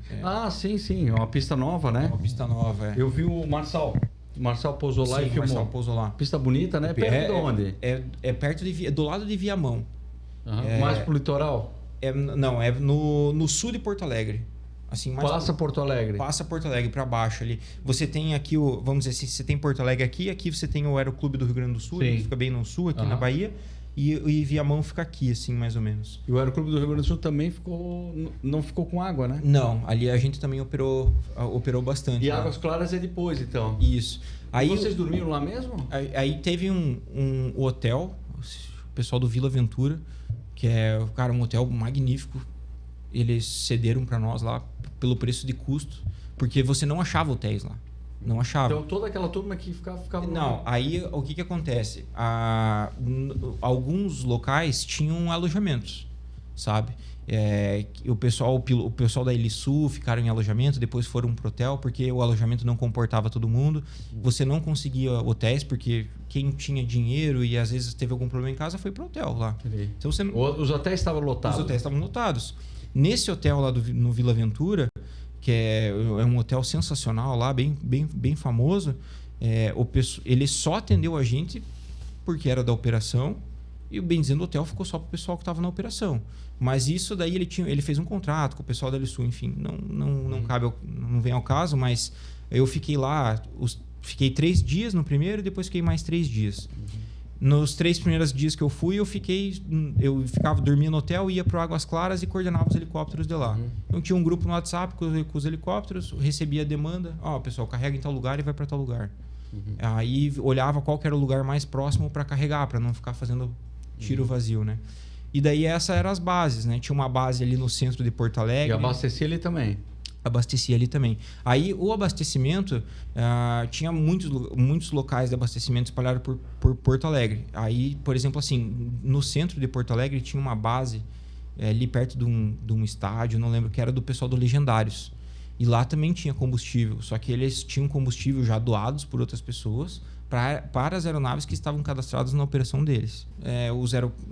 Sim. É uma pista nova, né? Uma pista nova, Eu vi o Marçal. O Marçal pousou lá e filmou. O Marçal pousou lá. Pista bonita, né? Perto de onde? É perto do lado de Viamão. Mais pro litoral? Não, é no sul de Porto Alegre. Assim, Porto Alegre. Passa Porto Alegre para baixo ali. Você tem aqui vamos dizer assim, você tem Porto Alegre aqui você tem o Aeroclube do Rio Grande do Sul, que fica bem no sul, aqui na Bahia, e Viamão fica aqui, assim, mais ou menos. E o Aeroclube do Rio Grande do Sul também não ficou com água, né? Não, ali a gente também operou bastante. E Águas Claras é depois, então? Isso. Aí vocês dormiram lá mesmo? Aí teve um hotel, o pessoal do Vila Ventura, que é, cara, um hotel magnífico. Eles cederam para nós lá pelo preço de custo, porque você não achava hotéis lá. Não achava. Então toda aquela turma que ficava não, aí o que acontece? Alguns locais tinham alojamentos, sabe? O pessoal da Elisul ficaram em alojamento, depois foram pro hotel, porque o alojamento não comportava todo mundo. Você não conseguia hotéis, porque quem tinha dinheiro e às vezes teve algum problema em casa foi pro hotel lá. Então, os hotéis estavam lotados? Os hotéis estavam lotados. Nesse hotel lá no Vila Ventura, que é um hotel sensacional lá, bem famoso, ele só atendeu a gente porque era da operação, e bem dizendo, o hotel ficou só para o pessoal que estava na operação. Mas isso daí ele fez um contrato com o pessoal da Elisul, enfim, não vem ao caso, mas eu fiquei lá, fiquei 3 dias no primeiro e depois fiquei mais 3 dias. Nos 3 primeiros dias que eu fui, eu ficava dormindo no hotel, ia para Águas Claras e coordenava os helicópteros de lá. Então tinha um grupo no WhatsApp com os helicópteros, recebia a demanda, pessoal, carrega em tal lugar e vai para tal lugar. Aí olhava qual que era o lugar mais próximo para carregar, para não ficar fazendo tiro vazio, né? E daí essas eram as bases, né? Tinha uma base ali no centro de Porto Alegre. E abastecia ali também? Abastecia ali também. Aí o abastecimento, tinha muitos locais de abastecimento espalhados por Porto Alegre. Aí, por exemplo, assim, no centro de Porto Alegre tinha uma base ali perto de um estádio, não lembro, que era do pessoal do Legendários. E lá também tinha combustível, só que eles tinham combustível já doados por outras pessoas para as aeronaves que estavam cadastradas na operação deles.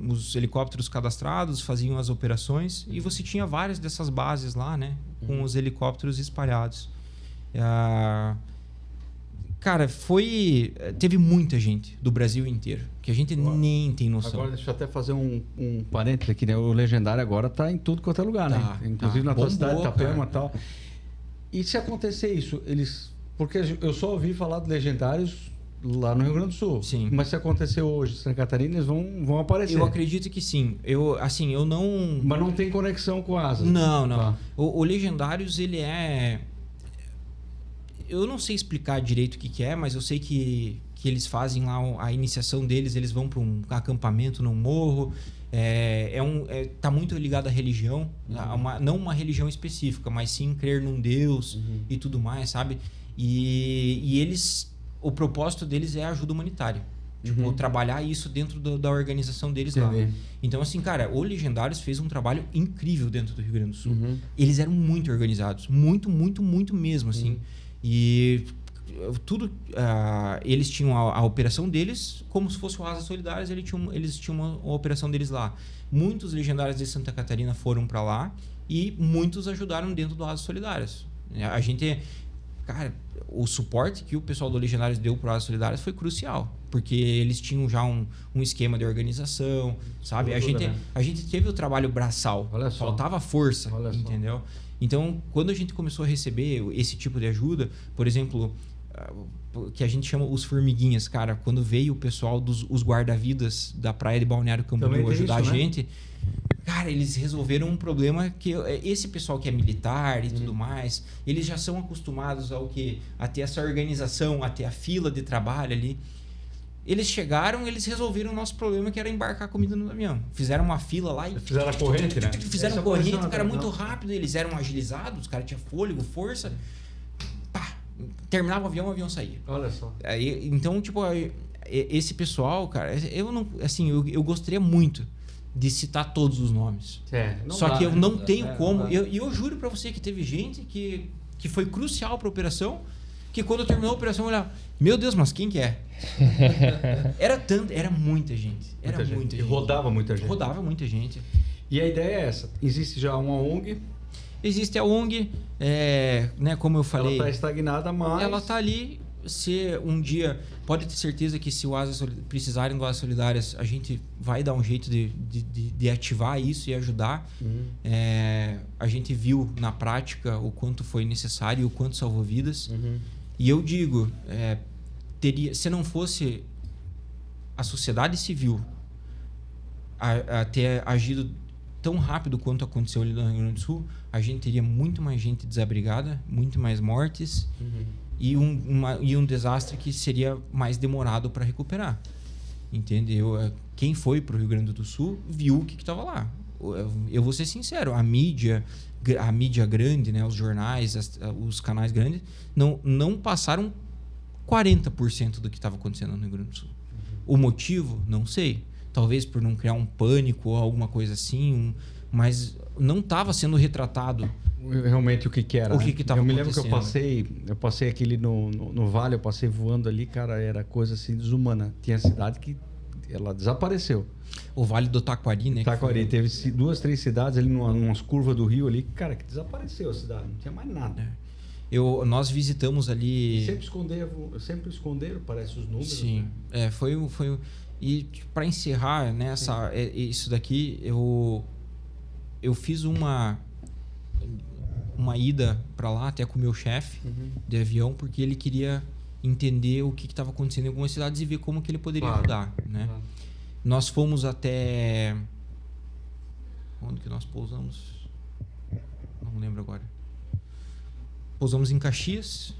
Os helicópteros cadastrados faziam as operações e você tinha várias dessas bases lá, né, com os helicópteros espalhados. Cara, teve muita gente do Brasil inteiro, que a gente nem tem noção. Agora, deixa eu até fazer um parênteses aqui, né? O Legendário agora tá em tudo quanto é lugar, né? Inclusive na tua cidade, Itapema e tal. E se acontecer isso, porque eu só ouvi falar de Legendários lá no Rio Grande do Sul. Sim. Mas se acontecer hoje em Santa Catarina, eles vão aparecer. Eu acredito que sim. Eu não... Mas não tem conexão com a Asas. Não. Tá. O Legendários, ele é... Eu não sei explicar direito o que é, mas eu sei que eles fazem lá a iniciação deles, eles vão para um acampamento num morro. Tá muito ligado à religião, não uma religião específica, mas sim crer num Deus e tudo mais, sabe? E eles... O propósito deles é a ajuda humanitária. Tipo, trabalhar isso dentro da organização deles lá. Então, assim, cara, o Legendários fez um trabalho incrível dentro do Rio Grande do Sul. Eles eram muito organizados. Muito, muito, muito mesmo, assim. E tudo... eles tinham a operação deles como se fosse o Asas Solidárias. Eles tinham uma operação deles lá. Muitos Legendários de Santa Catarina foram para lá e muitos ajudaram dentro do Asas Solidárias. A gente... Cara, o suporte que o pessoal do Legendários deu para Asas Solidárias foi crucial, porque eles tinham já um esquema de organização, sabe? A gente teve o trabalho braçal, faltava força, entendeu? Então, quando a gente começou a receber esse tipo de ajuda, por exemplo, que a gente chama os formiguinhas, cara, quando veio o pessoal os guarda-vidas da praia de Balneário Camboriú ajudar a gente... Cara, eles resolveram um problema que esse pessoal que é militar e tudo mais, eles já são acostumados a ter essa organização, a ter a fila de trabalho ali. Eles chegaram, eles resolveram o nosso problema, que era embarcar comida no avião. Fizeram uma fila lá e... Fizeram a corrente, né? Fizeram a corrente, cara, muito rápido. Eles eram agilizados, os caras tinham fôlego, força. Pá, terminava o avião saía. Olha só. Então, tipo, esse pessoal, cara, eu gostaria muito de citar todos os nomes. Só que eu não tenho como. Eu juro pra você que teve gente que foi crucial pra operação, que quando terminou a operação, olhava, meu Deus, mas quem que é? Era muita gente. Muita gente. E rodava muita gente. Rodava muita gente. E a ideia é essa. Existe já uma ONG. Existe a ONG, né, como eu falei. Ela está estagnada, mas... Ela está ali. Se um dia... Pode ter certeza que se o Asas precisarem do Asas Solidárias, a gente vai dar um jeito de ativar isso e ajudar. A gente viu na prática o quanto foi necessário e o quanto salvou vidas. E eu digo, se não fosse a sociedade civil a ter agido tão rápido quanto aconteceu ali no Rio Grande do Sul, a gente teria muito mais gente desabrigada, muito mais mortes e um desastre que seria mais demorado para recuperar. Entendeu? Quem foi para o Rio Grande do Sul viu o que estava lá. Eu vou ser sincero, a mídia grande, né, os jornais, os canais grandes, não passaram 40% do que estava acontecendo no Rio Grande do Sul. O motivo? Não sei. Talvez por não criar um pânico ou alguma coisa assim, mas não estava sendo retratado realmente o que era. O que estava acontecendo. Eu me lembro que eu passei aquele no vale, eu passei voando ali, cara, era coisa assim desumana. Tinha cidade que ela desapareceu. O Vale do Taquari, né? Taquari, teve 2, 3 cidades ali numas curvas do rio ali, cara, que desapareceu a cidade, não tinha mais nada. Nós visitamos ali... Sempre esconderam, parece, os números. Sim, né? Foi e para encerrar, né, isso daqui, eu fiz uma ida para lá até com o meu chefe de avião, porque ele queria entender o que estava acontecendo em algumas cidades e ver como que ele poderia ajudar, né? Nós fomos até... Onde que nós pousamos? Não lembro agora. Pousamos em Caxias,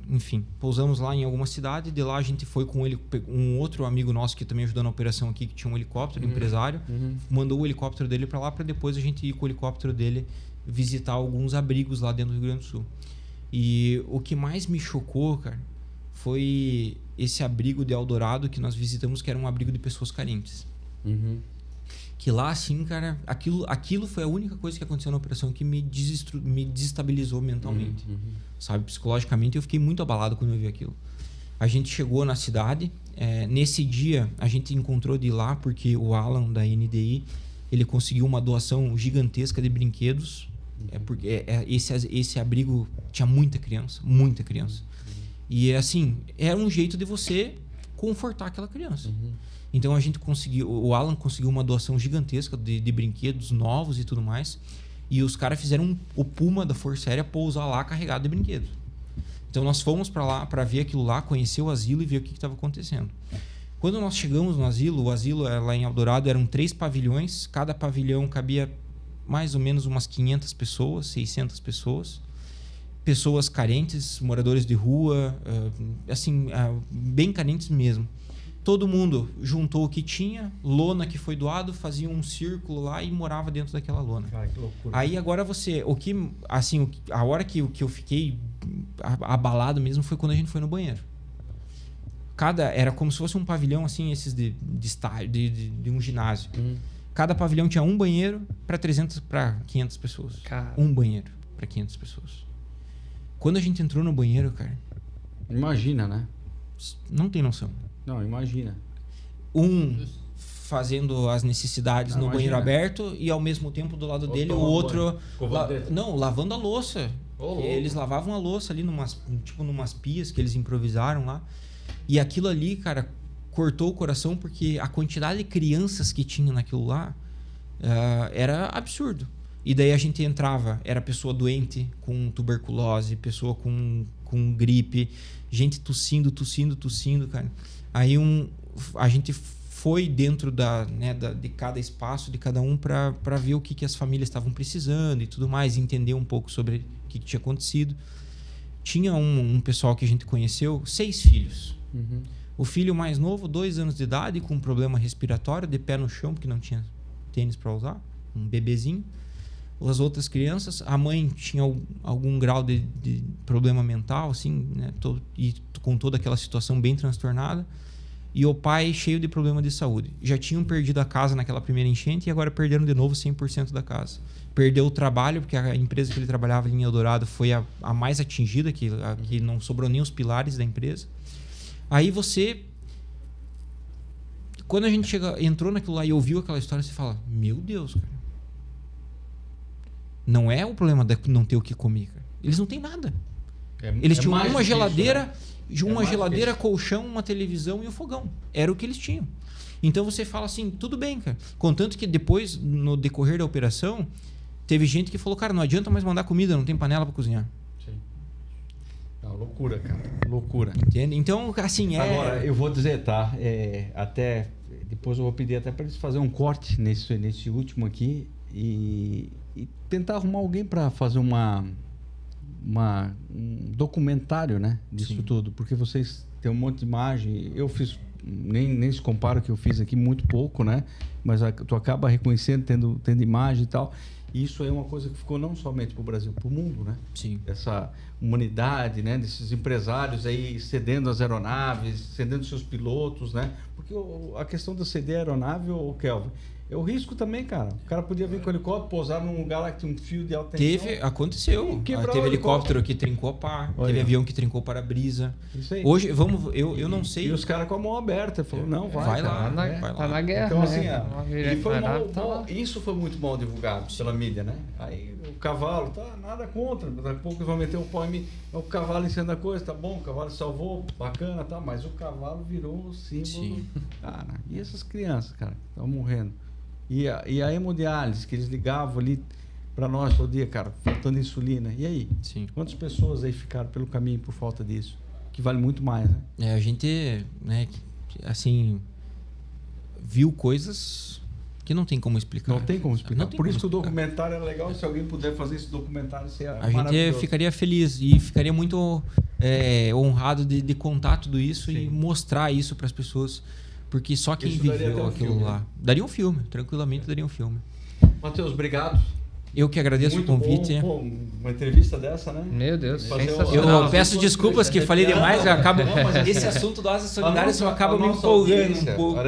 enfim, pousamos lá em alguma cidade. De lá a gente foi com um outro amigo nosso que também ajudou na operação aqui, que tinha um helicóptero, empresário, mandou o helicóptero dele para lá para depois a gente ir com o helicóptero dele visitar alguns abrigos lá dentro do Rio Grande do Sul. E o que mais me chocou, cara, foi esse abrigo de Eldorado que nós visitamos, que era um abrigo de pessoas carentes. Que lá, assim, cara, aquilo foi a única coisa que aconteceu na operação que me desestabilizou mentalmente. Sabe, psicologicamente eu fiquei muito abalado quando eu vi aquilo. A gente chegou na cidade, nesse dia a gente encontrou de ir lá porque o Alan da NDI, ele conseguiu uma doação gigantesca de brinquedos, porque esse abrigo tinha muita criança, E assim, era um jeito de você confortar aquela criança. Então a gente conseguiu, o Alan conseguiu uma doação gigantesca de brinquedos novos e tudo mais. E os caras fizeram o Puma da Força Aérea pousar lá carregado de brinquedos. Então nós fomos para lá para ver aquilo lá, conhecer o asilo e ver o que estava acontecendo. Quando nós chegamos no asilo, o asilo lá em Eldorado eram 3 pavilhões, cada pavilhão cabia mais ou menos umas 500 pessoas, 600 pessoas. Pessoas carentes, moradores de rua, assim, bem carentes mesmo. Todo mundo juntou o que tinha, lona que foi doado, fazia um círculo lá e morava dentro daquela lona. Cara, que loucura. Aí agora a hora que eu fiquei abalado mesmo foi quando a gente foi no banheiro. Era como se fosse um pavilhão assim, esses de um ginásio. Cada pavilhão tinha um banheiro para 500 pessoas. Cara. Um banheiro para 500 pessoas. Quando a gente entrou no banheiro, cara... Imagina, né? Não tem noção. Não, imagina. Fazendo as necessidades no banheiro aberto e ao mesmo tempo do lado dele o outro... lavando a louça. Eles lavavam a louça ali numas pias que eles improvisaram lá. E aquilo ali, cara, cortou o coração porque a quantidade de crianças que tinha naquilo lá era absurdo. E daí a gente entrava, era pessoa doente com tuberculose, pessoa com gripe, gente tossindo, cara. Aí a gente foi dentro de cada espaço, de cada um, para ver o que as famílias estavam precisando e tudo mais, entender um pouco sobre o que tinha acontecido. Tinha um pessoal que a gente conheceu, 6 filhos. O filho mais novo, 2 anos de idade, com um problema respiratório, de pé no chão, porque não tinha tênis para usar, um bebezinho. As outras crianças, a mãe tinha algum grau de problema mental, assim, né? E com toda aquela situação bem transtornada. E o pai cheio de problema de saúde. Já tinham perdido a casa naquela primeira enchente e agora perderam de novo 100% da casa. Perdeu o trabalho, porque a empresa que ele trabalhava ali em Eldorado foi a mais atingida, que não sobrou nem os pilares da empresa. Aí quando a gente entrou naquilo lá e ouviu aquela história, você fala, meu Deus, cara. Não é o problema de não ter o que comer, cara. Eles não têm nada. Eles tinham uma geladeira, colchão, uma televisão e um fogão. Era o que eles tinham. Então você fala assim, tudo bem, cara. Contanto que depois, no decorrer da operação, teve gente que falou, cara, não adianta mais mandar comida, não tem panela para cozinhar. Sim. Não, loucura, cara. Loucura. Entende? Então, assim, Agora, eu vou dizer, tá? Até depois eu vou pedir até para eles fazerem um corte nesse último aqui e tentar arrumar alguém para fazer um documentário, né, disso tudo, porque vocês têm um monte de imagem. Eu fiz, nem se compara o que eu fiz aqui, muito pouco, né, mas tu acaba reconhecendo, tendo imagem e tal. E isso é uma coisa que ficou não somente para o Brasil, para o mundo, né? Sim. Essa humanidade, né, desses empresários aí cedendo as aeronaves, cedendo seus pilotos, né? Porque a questão de ceder a aeronave, Kelvin, é o risco também, cara. O cara podia vir com o helicóptero, pousar num lugar lá que tinha um fio de alta tensão. Aconteceu. Teve helicóptero que trincou a pá, teve avião que trincou para-brisa. Isso aí. Hoje, eu não sei. E os caras com a mão aberta, falou, não, vai lá. Tá na guerra. Então, assim, isso foi muito mal divulgado pela mídia, né? Aí o cavalo, nada contra, daqui a pouco eles vão meter o pau em mim. O cavalo em cima da coisa, tá bom, o cavalo salvou, bacana, tá, mas o cavalo virou o símbolo. Sim. Cara, e essas crianças, cara, estão morrendo. E a hemodiálise que eles ligavam ali para nós todo dia, cara, faltando insulina. E aí? Sim. Quantas pessoas aí ficaram pelo caminho por falta disso? Que vale muito mais, né? A gente, né, assim, viu coisas que não tem como explicar. Não tem como explicar. Tem por isso que o documentário é legal. Se alguém puder fazer esse documentário, seria maravilhoso. A gente ficaria feliz e ficaria muito honrado de contar tudo isso. Sim. E mostrar isso para as pessoas. Porque só quem viveu aquilo lá... Né? Daria um filme, tranquilamente daria um filme. Matheus, obrigado. Eu que agradeço o convite. Bom, uma entrevista dessa, né? Meu Deus, eu peço desculpas que falei demais. Esse assunto do Asa Solidária só acaba me empolgando um pouco.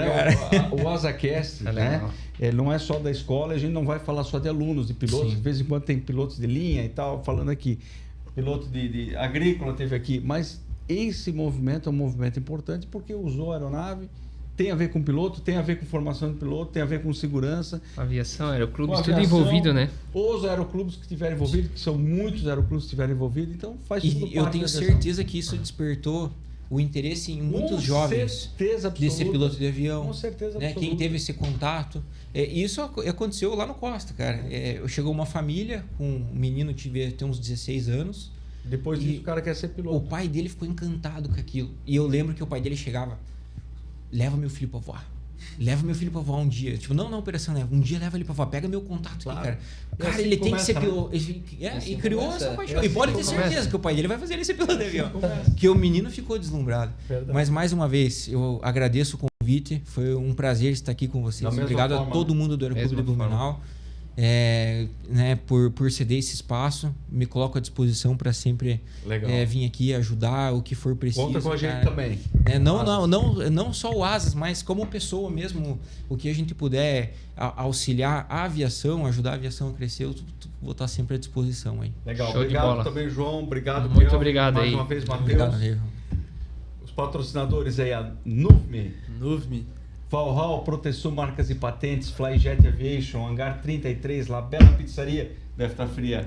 O AsaCast, né? Ele não é só da escola, a gente não vai falar só de alunos, de pilotos. Sim. De vez em quando tem pilotos de linha e tal, falando aqui. Piloto de agrícola teve aqui. Mas esse movimento é um movimento importante porque usou a aeronave tem a ver com piloto, tem a ver com formação de piloto, tem a ver com segurança. Aviação, aeroclubes, Aviação, tudo envolvido, né? Os aeroclubes que estiverem envolvidos, que são muitos aeroclubes que estiverem envolvidos, então faz tudo parte. E eu tenho certeza que isso despertou o interesse em muitos jovens desse piloto de avião. Com certeza né? Quem teve esse contato. Isso aconteceu lá no Costa, cara. Chegou uma família com um menino que devia ter uns 16 anos. Depois disso, o cara quer ser piloto. O pai dele ficou encantado com aquilo. E eu lembro que o pai dele chegava: leva meu filho pra voar. Leva meu filho pra voar um dia. Tipo, não, operação, né? Um dia leva ele pra voar. Pega meu contato aqui, cara. Cara, assim ele tem que ser piloto. E criou essa paixão. E pode ter certeza que o pai dele vai fazer ele ser piloto de avião. Que o menino ficou deslumbrado. Verdade. Mas mais uma vez, eu agradeço o convite. Foi um prazer estar aqui com vocês. Obrigado a todo mundo do Aeroclube de Blumenau. Né, por ceder esse espaço, me coloco à disposição para sempre vir aqui ajudar o que for preciso. Conta com a gente também. Não só o Asas, mas como pessoa mesmo, o que a gente puder auxiliar a aviação, ajudar a aviação a crescer, eu vou estar sempre à disposição aí. Legal, obrigado também, João. Obrigado, muito obrigado mais aí. uma vez, Matheus. Obrigado, os patrocinadores aí, a Nuvme, Valhall, Proteção Marcas e Patentes, Flyjet Aviation, Hangar 33, Labella Pizzaria, deve estar fria.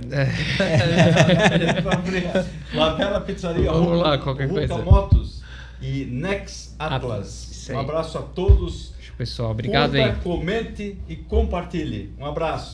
Labella Pizzaria, vamos lá, qualquer Ruka coisa. Motos e Nex Atlas. Um abraço a todos. Pessoal, obrigado aí. Comente e compartilhe. Um abraço.